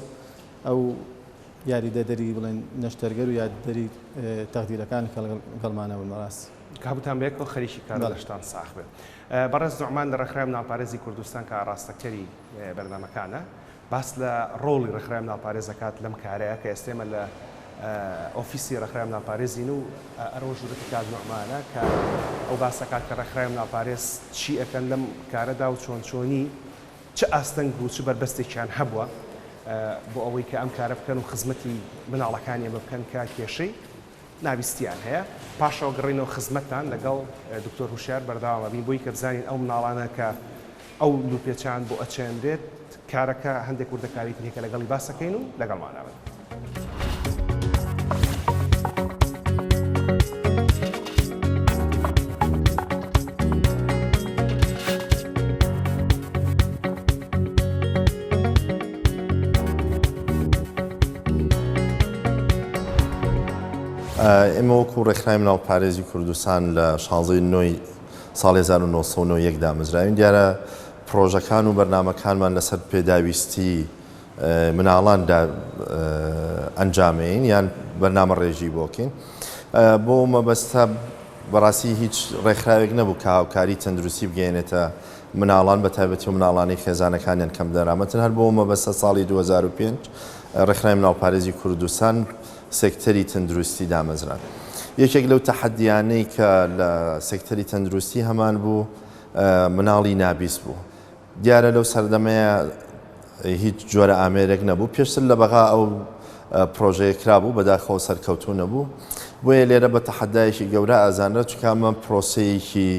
ئەو یاریدەدەری بڵێن نەشتەرگەر و یاریدەری تەخدیرەکان کە لەگەڵمانە بوون بەڕاستی کابوتان بەیەکەوە خەریکی کار لەشتان ساخ بێت. بەڕێز نوعمان لە ڕێکخراوە ناوپارێزی کوردستان کە ئاڕاستەکەری بەرنامەکانە باس لە ڕۆڵی ڕێکخراوە ناوپارێزەکات لەم کارەیە کە ئێستێمە لە ئۆفیسی ڕێکخراوە ناوپارێزی و ئەرۆ ژوورەتی کات نوعمانە کە ئەو باسەکات کە ڕێکخراوە ناوپارێز چی ئەەکەن لەم کارەدا و چۆنی چ ئاستەنگ و چ بەربەستێکیان هەبووە بۆ ئەوەی کە ئەم کارە بکەن و خزمەتی مناڵەکانی بکەن کە کێشەی نابیستیان هەیە پاشەوە گەڕینەوە خزمەتتان لەگەڵ دکتۆر هوشیار بەرداوامە بین بۆی کە بزانین ئەو مناڵانە کە ئەو دووپێچان بۆ ئەچێندرێت کارەکە هەندێک وردەکاری ترێکە لەگەڵی باسەکەین و لەگەڵماناون. ئێمە وەکو ڕێکخراوی ناوپارێزی کوردستان لە 16 ساڵی 1990 دامەزراوین دیارە پرۆژەکان و بەرنامەکانمان لەسەر پێداویستی مناڵاندا ئەنجامین یان بەرنامە ڕێژی بۆکەین بۆ مەبەستە بەڕاستی هیچ ڕێکخراوێک نەبوو کە هاوکاری تەندروستی بگەێنێتە مناڵان بە تایبەتی و مناڵانی خێزانەکانیان کەم دەرامەتن هەر بۆ مەبەستە ساڵی 2005 ڕێکخراوی ناوپارێزی کوردستان سێکتەری تەندروستی دامەزران. یەکێک لەو تەحەدیانەی کە لە سێکتەری تەندروستی هەمان بوو مناڵی نابیست بوو. دیارە لەو سەردەمەیە هیچ جۆرە ئامێرێک نەبوو پێشتر لە بەغا ئەو پرۆژەیە کرابوو بەداخەوە سەرکەوتوو نەبوو بۆیە لێرە بە تەحەدایەکی گەورە ئازانرە چونکە ئەمە پرۆسەیەکی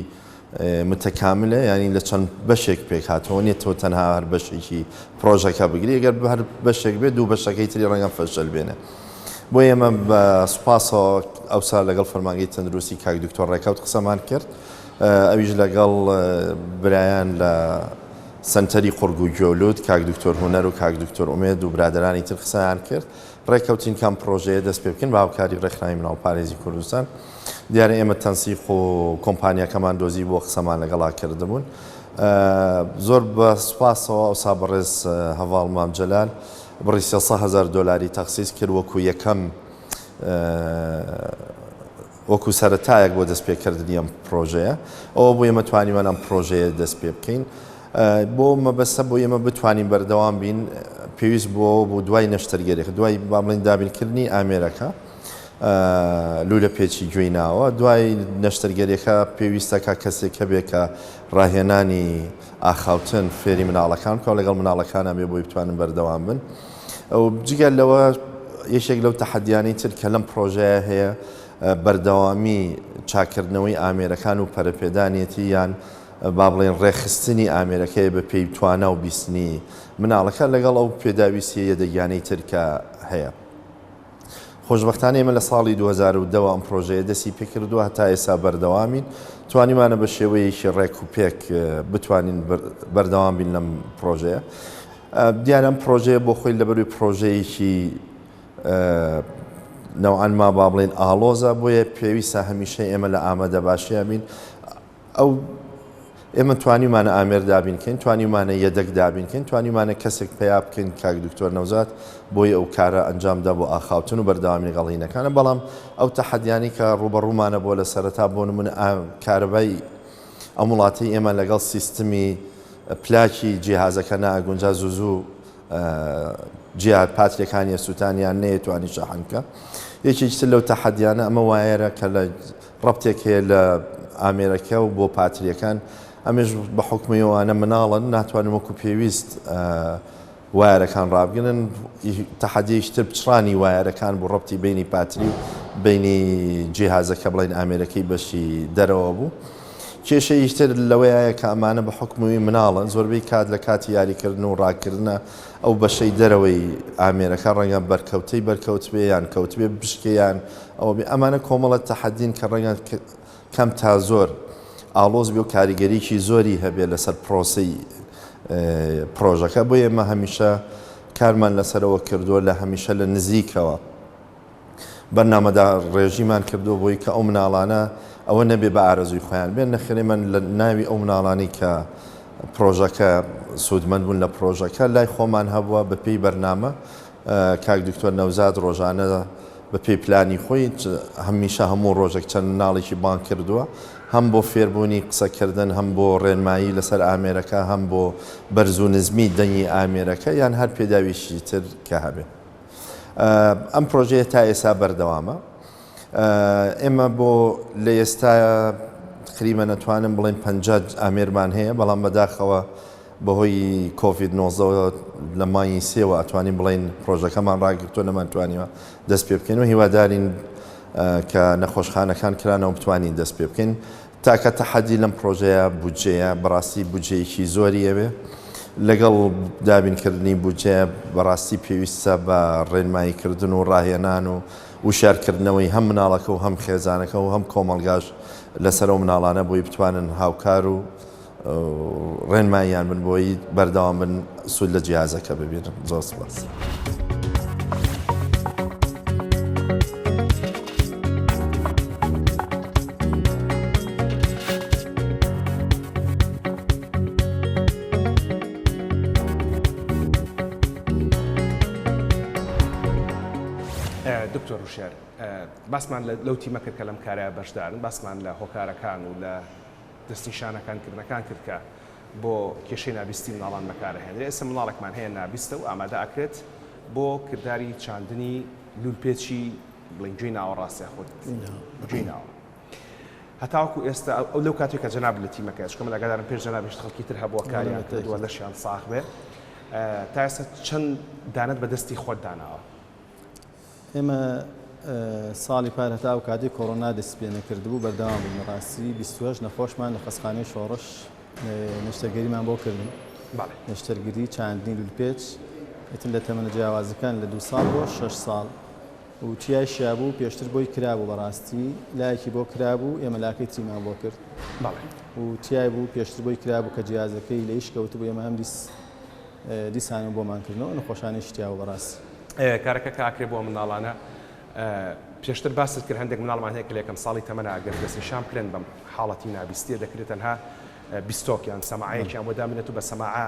متەکاملە ینی لە چەند بەشێک پێک هاتەوە نیێتەوە تەنها هەر بەشێکی پرۆژەکە بگری ئەگەر هەر بەشێک بێت دوو بەشەکەی تری ڕەنگە فەشەل بێنێ. بۆ ئێمە بە سوپاسەوە ئەوسا لەگەڵ فەرمانگەی تەندروستی کاک دکتۆر ڕێکەوت قسەمان کرد ئەویش لەگەڵ برایان لە سنتەری قورگ و جۆلود کاک دکتۆر هونەر و کاک دکتۆر ئومێد و برادرانی تر قسەیان کرد ڕێکەوتین کام پرۆژەیە دەست پێ بکەین بە هاوکاری ڕێکخراوی ناوپارێزی کوردستان دیارە ئێمە تەنسیق و کۆمپانیاکەمان دۆزی بۆ قسەمان لەگەڵا کردبوون زۆر بە سوپاسەوە ئەوسا بەڕێز هەڤاڵ مام جەلال بڕی $300,000 تەخسیس کرد وەکو یەکەم وەکو سەرەتایەک بۆ دەستپێکردنی ئەم پرۆژەیە ئەوە بۆ ئێمە توانیمان ئەم پرۆژەیە دەست پێ بکەین بۆ مەبەستە بۆ ئێمە بتوانین بەردەوام بین پێویست بۆ دوای نەشتەرگەرێک دوای با بڵێن دابینکردنی ئامێرەکە لولە پێچی گوێی ناوە دوای نەشتەرگەریەکە پێویستەکە کەسێک هەبێت کە ڕاهێنانی ئاخاوتن فێری مناڵەکان کە لەگەڵ مناڵەکانە بێ بۆی بتوانن بەردەوام بن ئەو جگەل لەوە یەکێک لەو تەحەدیانی تر کە لەم پرۆژەیە هەیە بەردەوامی چاکردنەوەی ئامێرەکان و پەرەپێدانێتی یان با بڵێن ڕێخستنی ئامێرەکەی بە پێی توانە و بیستنی مناڵەکە لەگەڵ ئەو پێداویستیە یەدەگیانەی ترکە هەیە. خۆشبەختانە ئێمە لە ساڵی 2010 ئەم پرۆژەیە دەستی پێکردووە هەتا ئێستا بەردەوامین توانیمانە بە شێوەیەکی ڕێک و پێک بتوانین بەردەوام بین لەم پرۆژەیە. دیارە ئەم پرۆژەیە بۆ خۆی لەبەروی پرۆژەیەکی نەوعان ما با بڵێن ئاڵۆزە بۆیە پێویستە هەمیشە ئێمە لە ئامادە باشیە بین ئەو ئێمە توانیمانە ئامێر دابینکەین توانیمانە یەدەک دابینکەین توانیمانە کەسێک پێیا بکەین کاک دکتۆر نەوزات بۆی ئەو کارە ئەنجامدا بۆ ئاخاوتن و بەردەوامی لەگەڵینەکانە بەڵام ئەو تەحەدیانی کە ڕوبەڕوومانە بۆ لە سەرەتا بۆ نمونە کارەبای ئەم وڵاتی ئێمە لەگەڵ سیستمی پلاکی جیهازەکە ناگونجا زوو جیهات پاتریەکانی سووتانیان نەیەتوانی شەحنکە یەکێکتر لەو تەحەدیانە ئەمە وایەرە کە لە ڕەبتێک هەیە لە ئامێرەکە و بۆ پاتریەکان ئەمێش بە حکومیەوانە مناڵن ناتوانن وەکو پێویست وایەرەکان ڕابگرن تەحەدیەکتر پچڕانی وایەرەکان بۆ ڕەبتی بینی پاتری و بینی جیهازەکە بڵێن ئامێرەکەی بەشی دەرەوە بوو کێشەی تر لەوەیە کە ئەمانە بە حکومی مناڵن زۆربەی کات لە کاتی یاریکردن و ڕاکردنە ئەو بەشەی دەرەوەی ئامێرەکە ڕەنگە بەرکەوتبێ یان کەوتبێ بشکیان ئەوە ئەمانە کۆمەڵە تەحەدین کە ڕەنگە کەم تا زۆر ئاڵۆز بێ و کاریگەریکی زۆری هەبێ لەسەر پرۆسی پرۆژەکە بۆ ئێمە هەمیشە کارمان لەسەرەوە کردووە لە هەمیشە لە نزیکەوە بەرنامەدا ڕێژیمان کردووە بۆی کە ئەو مناڵانە ئەوە نەبێ بە ئارەزوی خۆیان بێن نەخێنێ من لە ناوی ئەو مناڵانی کە پرۆژەکە سوودمەند بوون لە پرۆژەکە لای خۆمان هەبووە بە پێی بەرنامە کاک دکتۆر نەوزاد ڕۆژانە بە پێی پلانی خۆی هەمیشە هەموو ڕۆژێک چەند ناڵێکی بان کردووە هەم بۆ فێربوونی قسەکردن هەم بۆ ڕێنمایی لەسەر ئامێرەکە هەم بۆ بەرز و نزمی دەنگی ئامێرەکە یان هەر پێداویشی تر کە هەبێ ئەم پرۆژەیە تا ئێستا بەردەوامە ئێمە بۆ لە ئێستا تقریبا نەتوانم بڵێن 50 ئامێرمان هەیە بەڵام بەداخەوە بەهۆی کۆڤید-19 لە مای سێوە ئەتوانین بڵێن پرۆژەکەمان ڕاگرتووە نەمانتوانیوە دەست پێ بکەین و هیوادارین کە نەخۆشخانەکان کرانەوە بتوانین دەست پێ بکەین تاکە تەحەدی لەم پرۆژەیە بودجەیە بەڕاستی بودجەیەکی زۆری ئەوێ لەگەڵ دابینکردنی بودجەیە بەڕاستی پێویستە بە ڕێنماییکردن و ڕاهێنان و وشارکردنەوەی هەم مناڵەکە و هەم خێزانەکە و هەم کۆمەلگاش لەسەر ئەو مناڵانە بۆی بتوانن هاوکار و ڕێنماییان بن بۆی بەردەوام بن سوود لە جیهازەکە ببینن زۆر سپاس. دکتۆر وشێر باسمان لەو تیمەکە کە لەم کارەیە بەشدارن باسمان لە هۆکارەکان و لە دەستنیشانەکانکردنەکان کرد کە بۆ کێشەی نابیستی مناڵان بەکارەهێنرێ ئێستا مناڵێکمان هەیە نابیستە و ئامادە ئەکرێت بۆ کردداری چاندنی لولپێچی بڵین گوێی ناوەڕاستیە خۆت گوێی ناوە هەتاوەکو ئێستا ئەو لەو کاتێک کە جەناب لە تیمەکە شکۆمە لەگەدارم پێش جەنابیشت خەڵکی تر هەبووە کاریان کردووە لەشیان ساغ بێ تا ئێستا چەند دانت بەدەستی خۆت داناوە ئێمە ساڵی پار هەتا و کاتی کۆڕۆنا دەست پێ نەکردبوو بەردەوام بووین ڕاستی 28 نەخۆشمان لە خەسخانەی شۆڕش نەشتەرگەریمان بۆ کردن نەشتەرگیری چاندنی لولپێچ ئێتن لە تەمەنە جیاوازەکان لە 2 ساڵ بۆ 6 ساڵ و چیای شیابوو پێشتر بۆی کرابوو بەڕاستی لایەکی بۆ کرابوو ئێمە لاکەی تیمان بۆ کرد و چیای بوو پێشتر بۆی کرابوو کە جیازەکەی لە ئیش کەوتبوو ئێمە هەم دیسانە بۆمانکردنەوە نەخۆشانەی شتیاوە بەڕاستی کارەکە کاکرێ بۆ مناڵانە پێشتر باست کرد هەندێک مناڵمان هەیە کە لە یەکەم ساڵی تەمەنە ئەگەر دەستنیشان بکرێن بەم حاڵەتی نابیستیە دەکرێت تەنها بیستۆکیان سەماعەیەکیان بۆ دامێنێت و بە سەماعە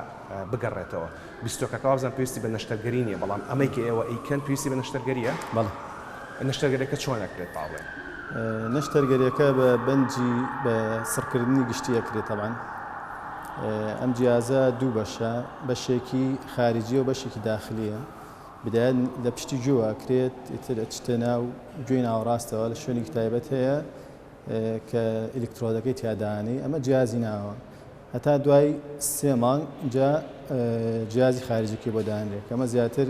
بگەڕێتەوە بیستۆکەکە وابزان پێویستی بە نەشتەرگەری نیە بەڵام ئەمەی کە ئێوە ئەیکەن پێویستی بە نەشتەرگەریە بەڵێ نەشتەرگەریەکە چۆن ئەکرێت باڵێ نەشتەرگەریەکە بە بەنجی بە سڕکردنی گشتی ئەکرێت تەبعاً ئەم جیازە دوو بەشە بەشێکی خارجی و بەشێکی داخلیە بدایت لە پشتی جووە کرێت چتە ناو گوێی ناوەڕاستەوە لە شوێنی تایبەت هەیە کە ئلکترۆدەکەی تیادانی ئەمە جیازی ناوە هەتا دوای 3 مانگ جا جیازی خارجیکی بۆ دانرێت ئەمە زیاتر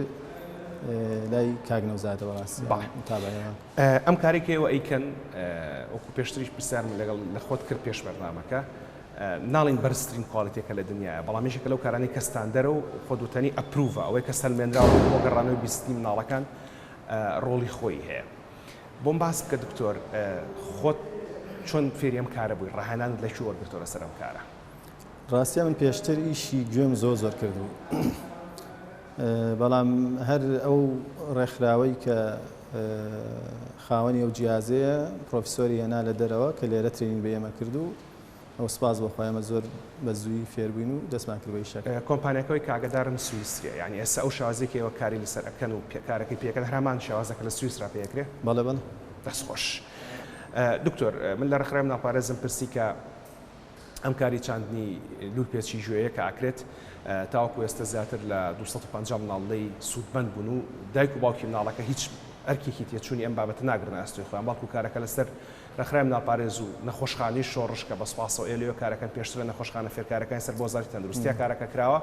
لای کاگنەوزاتەوە ڕاستی ئەم کارێکەوە ئەیکەن وەکو پێشتریش پرسیارم لەگەڵ لە خۆت کرد پێش بەرنامەکە ناڵین بەرزترین کواڵیتێکە لە دنیاە بەڵامیشێکە لەو کارانی کە ستاندەرە و خۆدوتنی ئەپروڤە ئەوەی کە سەلمێنراوە بۆ گەڕانەوەی بیستی مناڵەکان ڕۆڵی خۆی هەیە بۆم باس بکە دکتۆر خۆت چۆن فێری ئەم کارە بووی ڕاهێنانت لەکوێ وەرگرتۆ لەسەر ئەم کارە ڕاستیە من پێشتر ئیشی گوێم زۆر کردو بەڵام هەر ئەو ڕێکخراوەی کە خاوەنی ئەو جیازەیە پرۆفیسۆری هێنا لە دەرەوە کە لێرە ترینینگ بە ئێمە کردو ئەو سپاس بۆ خۆیمە زۆر بە زووی فێربووین و دەستمان کرد بە ئیشەکە کۆمپانیەکەی کاگدارن سویسریە یعنی ئێستا ئەو شازێکەوە کاری لەسەر ئەکەن و کارەکەی پێکەن هەمان شازەکە لە سویسرا پێکرێ بەڵێ دەستخۆش دکتۆر من لە ڕێکخراوێم ناپارێزم پرسی کە ئەم کاری چاندنی لوولپێچی ژوێیە کە ئاکرێت تاوەکو ئێستا زیاتر لە 250 مناڵەی سوودمەند بوون و دایک و باوکی مناڵەکە هیچ ئەرکێکی تێچوونی ئەم بابەتە ناگرن ئاستۆی خۆیان باڵکو کارەکە لەسەر ڕێکخراوێم ناپارێز و نەخۆشخانەی شۆڕش کە بەسپاسەوە ئێلێوە کارەکەن پێشترە نەخۆشخانە فێرکارەکانی سەر بۆ وەزارەتی تەندروستیە کارەکە کراوە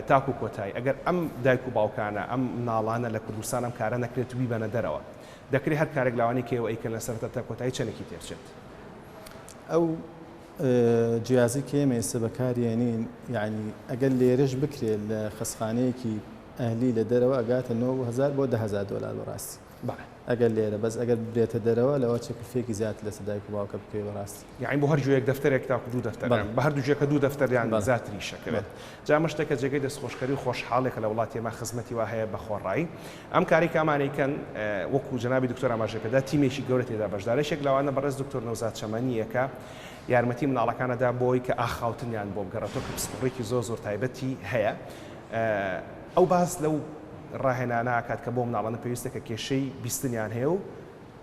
تاکو کۆتایی ئەگەر ئەم دایک و باوکانە ئەم مناڵانە لە کوردستان ئەم کارە نەکرێت وی بەنە دەرەوە دەکرێت هەر کارێک لاوانی کێوە ئەیکەن لەسەر تا کۆتایی چەندێکی تێرچێت ئەو جیازی کە ئێمە ئێستا بەکارێنین یعنی ئەگەر لێرەش بکرێت لە خەسخانەیەکی ئەهلی لە دەرەوە ئەگاتە 9,000 بۆ 10,000 دلار بەڕاستی ئەگەر لێرە بەس ئەگەر برێتە دەرەوە لەوە چەکلفێکی زیات لە دایک و باوکە بکەوێ بەڕاستی یعنی بۆ هەر جوێیەک دەفتەرێک تاکو 2 دەفتەر بە هەردوو جێکە 2 دەفتەریان زیاتری شەکەوێت جا شتێکە جێگەی دەستخۆشکەری و خۆشحاڵێکە لە وڵاتی ئێمە خزمەتی وا هەیە بە خۆڕایی ئەم کاری کامانەیکەن وەکو جەنابی دکتۆر ئاماژەکەدا تیمێکی گەورە تێدا بەشدارێک لەوانە بەڕێز دکتۆر نەوزاد چەمەنیەکە یارمەتی مناڵەکانەدا بۆی کە ئاخاوتنیان بۆ بگەڕێتەوە کە پسپڕێکی زۆر تایبەتی هەیە ئەو باس لەو ڕاهێنانە ئاکات کە بۆ مناڵانە پێویستە کە کێشەی بیستنیان هەیە و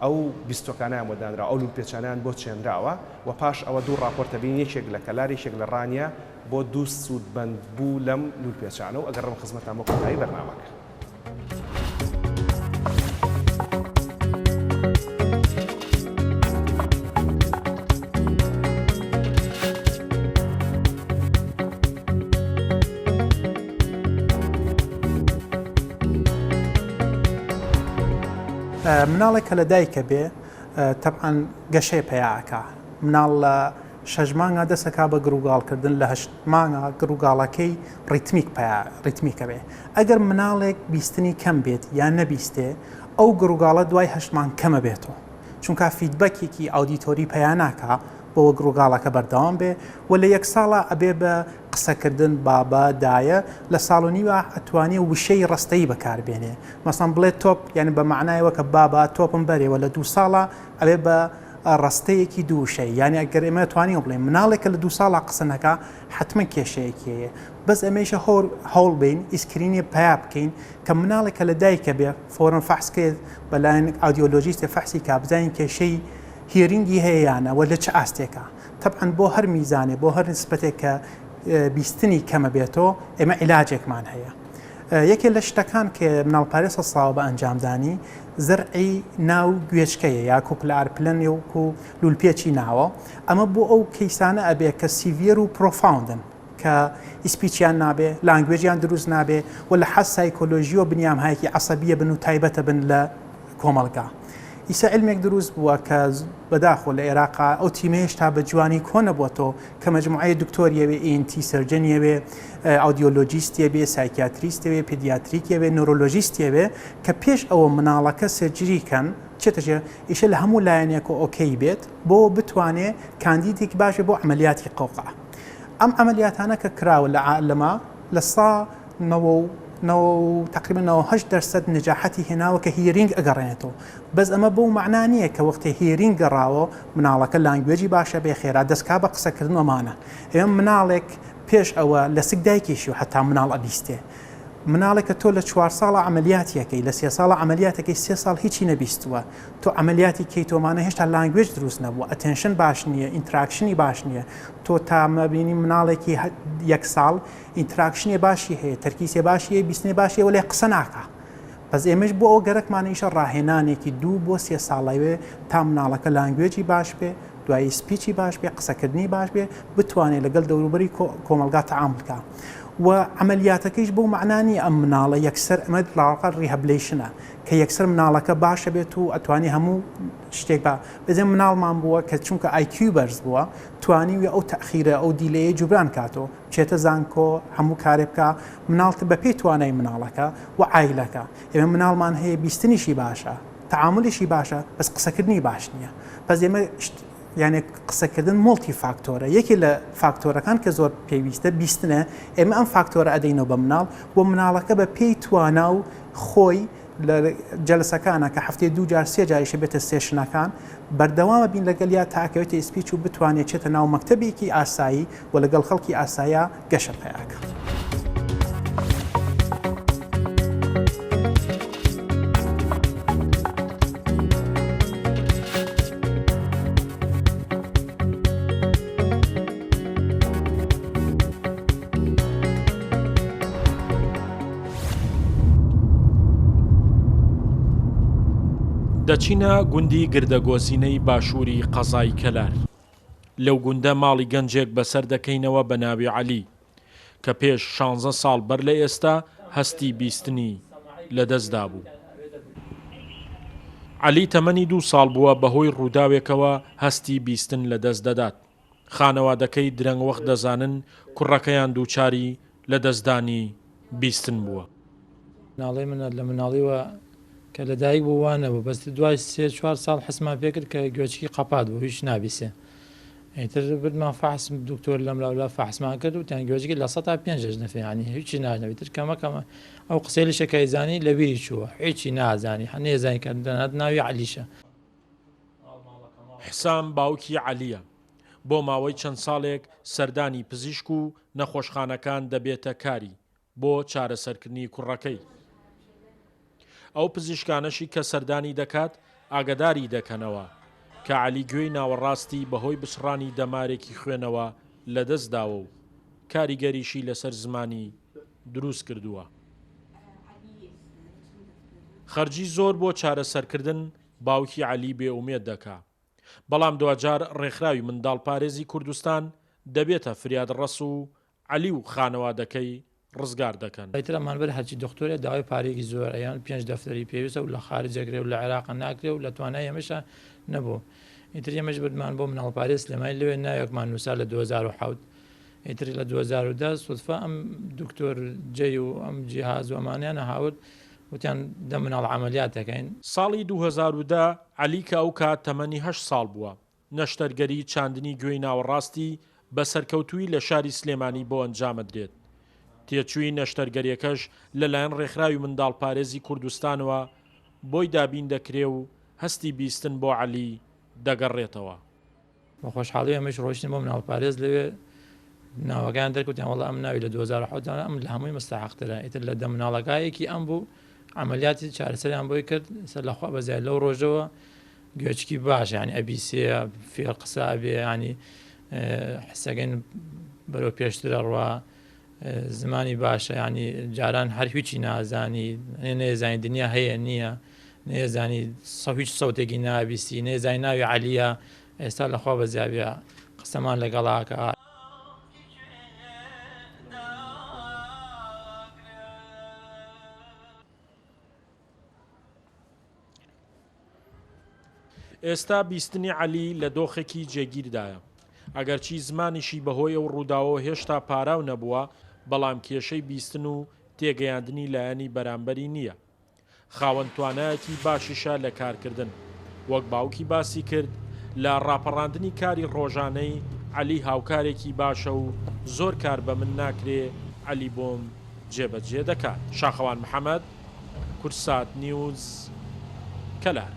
ئەو بیستۆکانیان وەدانرا ئەو لوولپێچانیان بۆ چێنراوە و پاش ئەوە 2 ڕاپۆرتە بین یەکێک لە کەلارێکێک لە ڕانیە بۆ 2 سوودبەند بوو لەم لوولپێچانە و ئەگەڕم خزمەتان بۆ کۆتایی بەرنامەکە مناڵێک کە لە دایکە بێ تەبعاً گەشەی پێیاکە مناڵ لە 6 مانگە دەسەکا بە گروگاڵکردن لە 8 مانگە گروگاڵەکەی ڕیتمیکە بێ ئەگەر مناڵێک بیستنی کەم بێت یان نەبیستێ ئەو گروگاڵە دوای 8 مانگ کەمە بێتەوە چونکە فیدبەکێکی ئاودیتۆری پەیاناکە بۆ گروگاڵەکە بەردەوام بێ و لە 1 ساڵە ئەبێ بە قسەکردن بابە دایە لە ساڵۆنیوە ئەتوانێ وشەی ڕستەی بەکاربێنێ مەسەڵەن بڵێ تۆپ یعنی بە معنایەوە کە بابە تۆپم بەرێەوە لە 2 ساڵە ئەبێ بە ڕستەیەکی دووشەی یعنی ئەگەر ئێمە توانین بڵێن مناڵێکە لە 2 ساڵە قسەنەکە حتمما کێشەیەکی هەیە بەس ئەمەیشە هەوڵ بین ئیسکرینی پیا بکەین کە مناڵێکە لە دایکە بێ فۆرن فەحسکێت بەلایەن ئاودیۆلۆژیستە فەحسی کا بزانین کێشەی هێرینگی هەیەیانە وە لە چه ئاستێکە تەبعاً بۆ هەر میزانێ بۆ هەر نسبەتێک کە بیستنی کەمە بێتەوە ئێمە عیلاجێکمان هەیە یەکێ لە شتەکان کە مناڵپارێزە ساوە بە ئەنجامدانی زرعی ناو گوێچکەیە یا کوپلارپلەن و لوولپێکی ناوە ئەمە بۆ ئەو کەیسانە ئەبێ کە سیڤێر و پرۆفاوندن کە ئیسپیچیان نابێ لانگوێژیان دروست نابێ و لە حەز سایکۆلۆژی و بنیامهایەکی عەسەبیە بن و تایبەتە بن لە کۆمەڵگا ئیسا علمێک دروست بووە کە بەداخۆ لە عێراقا ئەو تیمە هێشتا بە جوانی کۆ نەبووەتەوە کە مەجموعەیە دکتۆریەوێ ENT سەرجەنیەوێ ئاودیۆلۆجیستیەوێ سایکیاتریستەوێ پێدیاتریکیەوێ نۆرۆلۆژیستیەوێ کە پێش ئەوە مناڵەکە سەرجریکەن چێتەژێ ئیشە لە هەموو لایەنێک و ئۆکەی بێت بۆ بتوانێ کاندیدێکی باشە بۆ عملیاتی قەوقا ئەم عملیاتانە کە کراوە لە عالەما لە تقریبا 98% نجاحەتی هێناوە کە هیرینگ ئەگەڕێنێتەوە بەس ئەمە بۆ معنaa نییە کە وەختێ هیرینگ گەڕاوە مناڵەکە لانگوێجی باشە بێ خێرا دەستکا بە قسەکردن ومانە ئێمە مناڵێک پێش ئەوە لە سک دایکێشی و هەتا مناڵ ئەبیستێ مناڵێکە تۆ لە 4 ساڵە عملیاتیەکەی لە 3 ساڵە عملیاتەکەی 3 ساڵ هیچی نەبیستووە تۆ عملیاتی کەیتۆمانە هێشتا لانگوێج دروست نەبووە ئەتێنشن باش نییە ئینتراکشنی باش نییە تۆ تامەبینی مناڵێکی 1 ساڵ ئینتراکشنی باشی هەیە تەرکیزی باشی هەیە بیستنی باشی وەلێ قسە ناکە پس ئێمەش بۆ ئەو گەرەکمانەیشە ڕاهێنانێکی 2 بۆ 3 ساڵەوێ تا مناڵەکە لانگوێجی باش بێ دوایی سپیچی باش بێ قسەکردنی باش بێ بتوانێت لەگەڵ دەوروبەری کۆمەلگا تەعامل بکە و عملیاتەکەیش بۆ معنانی ئەم مناڵە یەکسەر ئەمە لاقە ریهەبلیشنە کە یەکسەر مناڵەکە باشە بێت و ئەتوانی هەموو شتێک بە بەزێ مناڵمان بووە کە چونکە IQ بەرز بووە توانی وێ ئەو تەخیرە ئەو دیلەیە جوبران کاتەوە بچێتە زانکۆ هەموو کارێ بکە مناڵتە بە پێی توانای مناڵەکە و عایلەکە ئێمە مناڵمان هەیە بیستنیشی باشە تعاملیشی باشە بەس قسەکردنی باش نییە پس ئێمە یعنی قسەکردن مڵتی فاکتۆرە یەکی لە فاکتۆرەکان کە زۆر پێویستە بیستنە ئێمە ئەم فاکتۆرە ئەدەینەوە بە مناڵ بۆ مناڵەکە بە پێی توانا و خۆی لە جەلسەکانە کە هەفتەی 2 جار 3 جاریشە بێتە سێشنەکان بەردەوامە بین لەگەڵیا تاکەوێتە ئیسپیچ و بتوانێت چێتە ناو مەکتەبێکی ئاسایی و لەگەڵ خەڵکی ئاسایە گەشە پێیاکە. دەچینە گوندی گردەگۆزینەی باشووری قەزای کەلار لەو گوندە ماڵی گەنجێک بەسەر دەکەینەوە بە ناوی عەلی کە پێش 16 ساڵ بەر لە ئێستا هەستی بیستنی لەدەستدا بوو. عەلی تەمەنی 2 ساڵ بووە بەهۆی ڕووداوێکەوە هەستی بیستن لەدەست دەدات. خانەوادەکەی درەنگ وەخت دەزانن کوڕەکەیان دووچاری لەدەستدانی بیستن بووە. مناڵی منە لە مناڵیوە کە لە دایک بوو وانەبوو بەست دوای 3-4 ساڵ حسمان پێکرد کە گوێچکی قەپات بوو هیچ نابیسێ ئیتر بردمان فحسم دکتۆر لەم لاولا فحسمان کرد و تیان گوێچکی لە 100 تا 5 نەفێنی هیچی نازانێت تر کەمەکەمە ئەو قسەی شەکەی زانی لە بیری چووە هیچی نازانی هەنێزانی کردنات ناوی عەلیشە. حسام باوکی عەلیە بۆ ماوەی چەند ساڵێک سەردانی پزیشک و نەخۆشخانەکان دەبێتە کاری بۆ چارەسەرکردنی کوڕەکەی. ئەو پزیشکانەشی کە سەردانی دەکات ئاگداری دەکەنەوە کە عەلی گوێی ناوەڕاستی بەهۆی بچڕانی دەمارێکی خوێنەوە لەدەستداوە و کاریگەریشی لەسەر زمانی دروست کردووە. خەرجی زۆر بۆ چارەسەرکردن باوکی عەلی بێئومێد دەکا بەڵام دوجار ڕێکخراوی منداڵپارێزی کوردستان دەبێتە فریادڕەس و عەلی و خانەوادەکەی ڕزگار دەکەن. ئەیترەمان بەر هەرچی دکتۆرە داوای پارێکی زۆر ئەیان 5 دەفتەری پێویستە و لە خارجەگرێ و لە عێراق ناکرێ و لە توانای ئێمەشە نەبوو. ئیتر ئێمەش بردمان بۆ مناڵپارێز لەمای لەوێ ناوێکمان نووسا لە 2007 ئیتر لە 2010 سودفا ئەم دکتۆر جێ و ئەم جیهاز و ئەمانیانە هاورد وتیان دە مناڵ عەمەلیات دەکەین. ساڵی 2010 عەلی کە ئەو کات تەمەنی 8 ساڵ بووە نەشتەرگەری چاندنی گوێی ناوەڕاستی بە سەرکەوتووی لە شاری سلێمانی بۆ ئەنجامەدرێت. تێچووی نەشتەرگەریەکەش لەلایەن ڕێکخراوی منداڵپارێزی کوردستانەوە بۆی دابین دەکرێ و هەستی بیستن بۆ عەلی دەگەڕێتەوە. بە خۆشحاڵی ئەمەش ڕۆشتین بۆ مناڵپارێز لەوێ ناوەکان دەرکوتیان وەڵام ئەم ناوی لە 2007 ئەم لە هەمووی مستحقترە ئیتر لە دە مناڵەکایەکی ئەم بوو عملیاتی چارەسەریان بۆی کرد سەر لەخوا بەزای لەو ڕۆژەوە گوێچکی باش ینی ئەبیسێ فێر قسە ئەبێ ینی حسەگەن بەرەو پێشترە ڕوا زمانی باشە ینی جاران هەر هیچی نازانی نێزانی دنیا هەیە نییە نێزانی هیچ سەوتێکی نابیستی نێزانی ناوی عەلیە ئێستا لەخوا بەزیابە قسەمان لەگەڵاکە. ئێستا بیستنی عەلی لە دۆخێکی جێگیردایە ئەگەرچی زمانیشی بەهۆی ئەو ڕووداوە هێشتا پاراو نەبووە بەڵام کێشەی بیستن و تێگەیاندنی لایەنی بەرامبەری نییە. خاوەن توانایەکی باشیشە لە کارکردن وەک باوکی باسی کرد لە ڕاپەڕاندنی کاری ڕۆژانەی عەلی هاوکارێکی باشە و زۆر کار بە من ناکرێ عەلی بۆم جێبەجێ دەکات. شاخەوان محەممەد کورسات نیوز کەلار.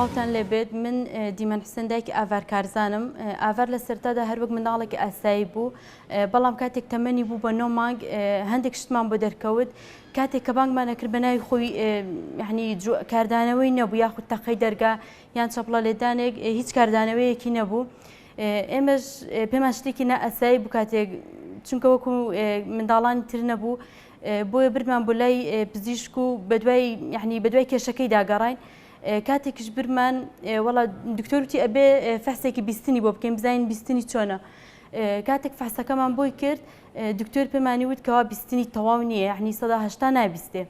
سڵاوتان لێبێت من دیمەن حسێن دایکی ئاڤار کارزانم ئاڤار لە سەرتادا هەر وەک منداڵێکی ئاسایی بوو بەڵام کاتێک تەمەنی بوو بە 9 مانگ هەندێک شتمان بۆ دەرکەوت کاتێک کە بانگمانە کرد بە ناوی خۆی یعنی کاردانەوەی نەبوو یاخود تەقەی دەرگا یان چەپڵە لێدانێک هیچ کاردانەوەیەکی نەبوو ئێمەش پێمان شتێکی نائاسایی بوو کاتێک چونکە وەکو منداڵانی تر نەبوو بۆیە برمان بۆ لای پزیشک و بەدوای کێشەکەی داگەڕین کاتێکش برمان وەڵا دکتۆرتی ئەبێ فەحسێکی بیستنی بۆ بکەین بزانین بیستنی چۆنە کاتێک فەحسەکەمان بۆی کرد دکتۆر پێمانی وت کەوا بیستنی تەواو نییە یعنی 180 نابیستێ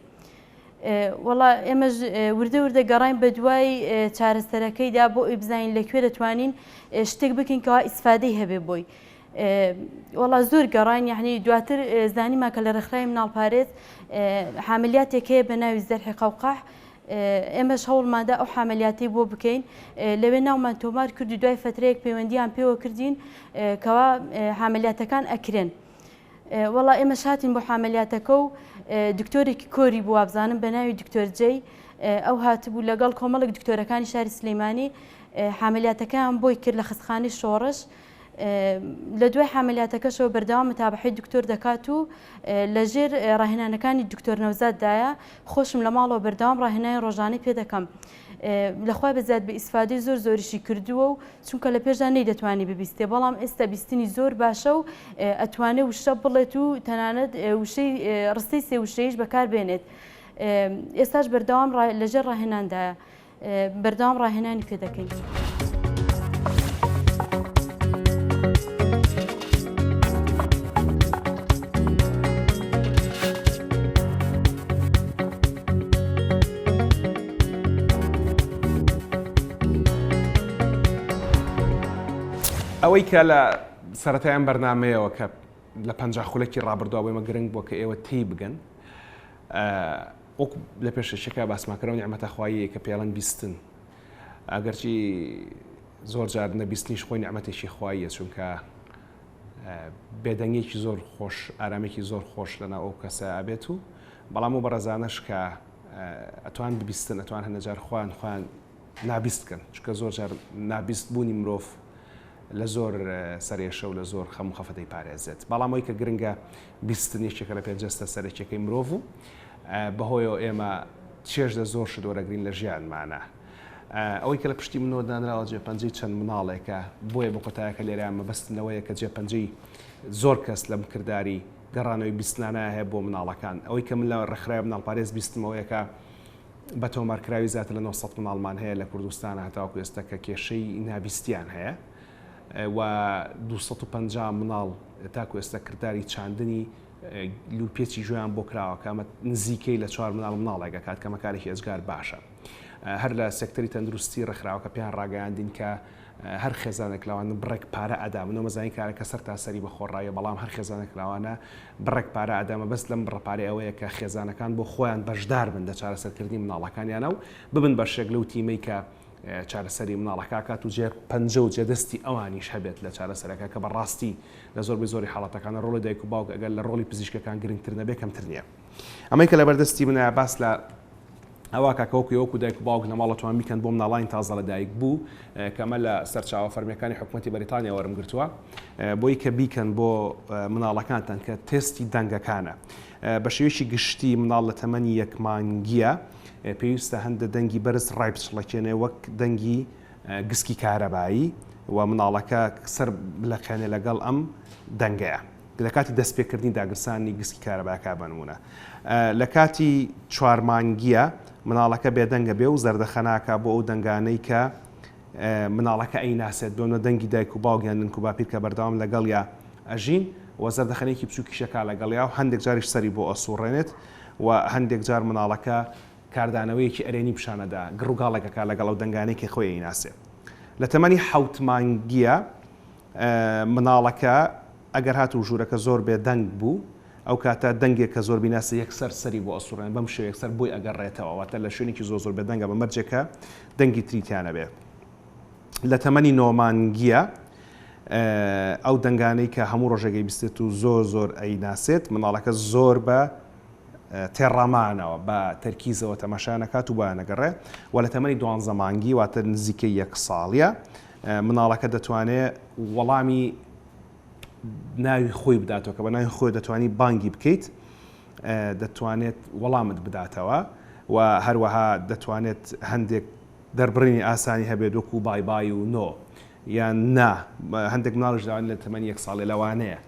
وەڵا ئێمەش وردە وردە گەڕین بە دوای چارەسەرەکەیدا بۆ ئەوی بزانین لەکوێ دەتوانین شتێک بکەین کەوا ئیسفادەی هەبێ بۆی وەڵا زۆر گەڕین یعنی دواتر زانیمان کە لە ڕێکخراوی مناڵپارێز حاملیاتێک هەیە بە ناوی زەرحی قەوقاح ئێمەش هەوڵمادا ئەو حاملیاتی بۆ بکەین لەوێ ناومان تۆمار کرد و دوای فترەیەک پەیوەندیان پێوە کردین کەوا حاملیاتەکان ئەکرێن وەڵا ئێمە شاتین بۆ حاملیاتەکە و دکتۆرێکی کۆری بوو وابزانم بە ناوی دکتۆر جەی ئەو هاتبوو لەگەڵ کۆمەڵک دکتۆرەکانی شاری سلەیمانی حاملیاتەکان بۆی کرد لە خستخانەی شۆڕش لە دوای حاملیاتەکەشەوە بەردەوام متابعەی دکتۆر دەکات و لەژێر ڕاهێنانەکانی دکتۆر نەوزاددایە خۆشم لە ماڵەوە بەردەوام ڕاهێنانی ڕۆژانەی پێ دەکەم لەخوای بەزیاد بە ئیسفادەی زۆر زۆریشی کردووە و چونکە لە پێشدا نەیدەتوانی ببیستێ بەڵام ئێستا بیستنی زۆر باشە و ئەتوانێت وشە بڵێت و تەنانەت وشەی ڕستەی سێ وشەیەش بەکار بێنێت ئێستاش بەردەوام لەژێر ڕاهێناندایە بەردەوام ڕاهێنانی پێ دەکەین. ئەوەی کە لە سەرەتایان بەرنامەیەوە کە لە پەنجا خولەکی ڕابردووە بۆمە گرنگ بووە کە ئێوە تی بگەن وەک لە پێشەکە باسماکەرەوە نیعمەتەخواییە کە پێڵەن بیستن ئەگەرچی زۆر جار نەبیستنیش خۆی نیعمەتێکی خواییە چونکە بێدەنگێکی زۆر خۆش ئارامێکی زۆر خۆش لەناو ئەو کەسە ئابێت و بەڵام و بەڕێزانەش کە ئەتوان ببیستن ئەتوان هەنەجار خوان نابیستکەن چونکە زۆر جار نابیست بوونی مرۆڤ لە زۆر سەرێشە و لە زۆر خەم و خەفەتەی پارێزێت بەڵام ئەوی کە گرنگە بیستنیشێکە لە پێنجەستە سەرێکەکەی مرۆڤ و بەهۆیەوە ئێمە چێژ لە زۆر شدۆرەگرین لە ژیانمانە ئەوەی کە لە پشتی منەوە دانراوە جێپەنجەی چەند مناڵێکە بۆیە بە کۆتایەکە لێرە مەبەستنەوەیە کە جێپەنجەی زۆر کەس لەم کردداری گەڕانەوەی بیستنانە هەیە بۆ مناڵەکان ئەوەی کە من لە ڕێکخراوی مناڵپارێز بیستمەوەیەکە بە تۆمارکراوی زیاتر لە 900 مناڵمان هەیە لە کوردستانە هەتاوەکو ئێستا کە کێشەی نابیستیان هەیە و 250 مناڵ تاکو ئێستا کردداری چاندنی لوپێکی ژویان بۆ کراوە کامە نزیکەی لە 4 مناڵێکە کات کەمە کارێکی ئەزگار باشە هەر لە سێکتەری تەندروستی ڕێکخراوەکە پێیان ڕاگەیاندین کە هەر خێزانێک لەوانە بڕێک پارە ئەدا منەوە مەزانی کارەکە سەر تاسەری بەخۆڕایە بەڵام هەر خێزانێک لەوانە بڕێک پارە ئەدامە بەست لەم بڕەپارەی ئەوەیە کە خێزانەکان بۆ خۆیان بەشدار بن لە چارەسەرکردنی مناڵەکانیانە و ببن بەشێک لەو تیمەی کە چارەسەری مناڵەکە کات و جێر پەنجە و جێدەستی ئەوانیش هەبێت لە چارەسەرەکە کە بەڕاستی لە زۆری حاڵەتەکانە ڕۆڵی دایک و باوک ئەگەر لە ڕۆڵی پزیشکەکان گرنگتر نەبێ کەمتر نییە ئەمەی کە لە بەردەستی منە باس لە ئەوە کاکەوەکو دایک و باوک نەماڵەتوان بیکەن بۆ مناڵانی تازە لە دایک بوو کەمە لە سەرچاوە فەرمیەکانی حکوومەتی بەریتانیا وەرم گرتووە بۆی کە بیکەن بۆ مناڵەکانتان کە تێستی دەنگەکانە بە شێوەیەکی گشتی مناڵ لە تەمەنی 1 مانگیە پێویستە هەندە دەنگی بەرز ڕای بچڵەکێنێ وەک دەنگی گسکی کارەبایی و مناڵەکە سەر بلەقێنێ لەگەڵ ئەم دەنگەیە لە کاتی دەستپێکردنی داگرسانی گسکی کارەباکە بنمونە لە کاتی 4 مانگیە مناڵەکە بێدەنگە بێ و زەردەخەناکە بۆ ئەو دەنگانەی کە مناڵەکە ئەیناسێت بۆنە دەنگی دایک و باوگیان ننک و باپیر کە بەردەوام لەگەڵ یا ئەژین و زەردەخەنێکی بچووکیشەکە لەگەڵیا و هەندێک جاریش سەری بۆ ئەسوڕێنێت و هەندێک جار مناڵەکە کاردانەوەیەکی ئەرێنی پیشانەدا گڕوگاڵێکەکە لەگەڵ ئەو دەنگانێکی خۆی ئەیناسێ لە تەمەنی 7 مانگیە مناڵەکە ئەگەر هاتوو ژوورەکە زۆر بێ دەنگ بوو ئەو کاتە دەنگێک کە زۆر بیناسە یەکسەر سەری بۆ ئەسوڕێن بەم شێوەیە یەکسەر بۆی ئەگەڕێتەوە واتە لە شوێنێکی زۆر بێ دەنگە بە مەرجێکە دەنگی تریتیانە بێ لە تەمەنی 9 مانگیە ئەو دەنگانەی کە هەموو ڕۆژێکی بیستێت و زۆر ئەیناسێت مناڵەکە زۆر بە تێڕامانەوە بە تەرکیزەوە تەماشانەکات و بەیانەگەڕێ و لە تەمەنی 12 مانگی واتە نزیکەی 1 ساڵیە مناڵەکە دەتوانێت وەڵامی ناوی خۆی بداتەوە کە بە ناوی خۆی دەتوانی بانگی بکەیت دەتوانێت وەڵامت بداتەوە و هەروەها دەتوانێت هەندێک دەربڕینی ئاسانی هەبێت وەکو بای و نۆ یان نا هەندێک مناڵش داوان لە تەمەنی 1 ساڵی لەوانەیە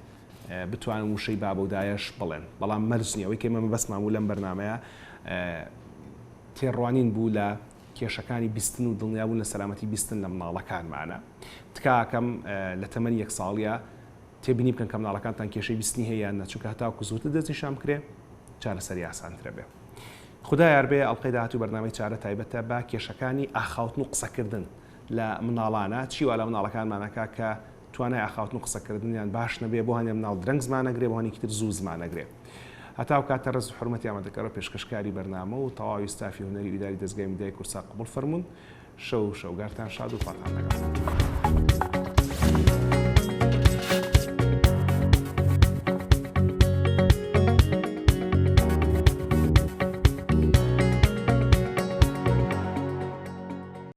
بتوانن وشەی بابەودایەش بڵێن بەڵام مەرجنی ئەوەی کە ئێمە بەسمان بوو لەم بەرنامەیە تێڕوانین بوو لە کێشەکانی بیستن و دڵنیابوون لە سەلامەتی بیستن لە مناڵەکانمانە تکاکەم لە تەمەنی 1 ساڵیە تێبینی بکەن کە مناڵەکانتان کێشەی بیستنی هەیە نەچووکە هەتاوکو زووتر دەستنیشان بکرێ چارەسەری ئاسانترە بێ خدای یاربێ ئەڵلقەی داهاتوو بەرنامەی چارە تایبەتە بە کێشەکانی ئاخاوتن و قسەکردن لە مناڵانە چیوا لە مناڵەکانمانەکە کە توانای ئاخاوتن و قسەکردنیان باش نەبێ بۆ هەنێ مناڵ درەنگ زمانەگرێ بۆ هەنێکی تر زوو زمانەگرێ هەتاو کاتە ڕز و حرمەتی ئامادەکەرە پێشکەشکاری بەرنامە و تەواوی ستافی هونەری ئیداری دەستگای میدیای کورسا قبول فەرمونون شەو شەوگارتان شاد و پاکان لەگەڵ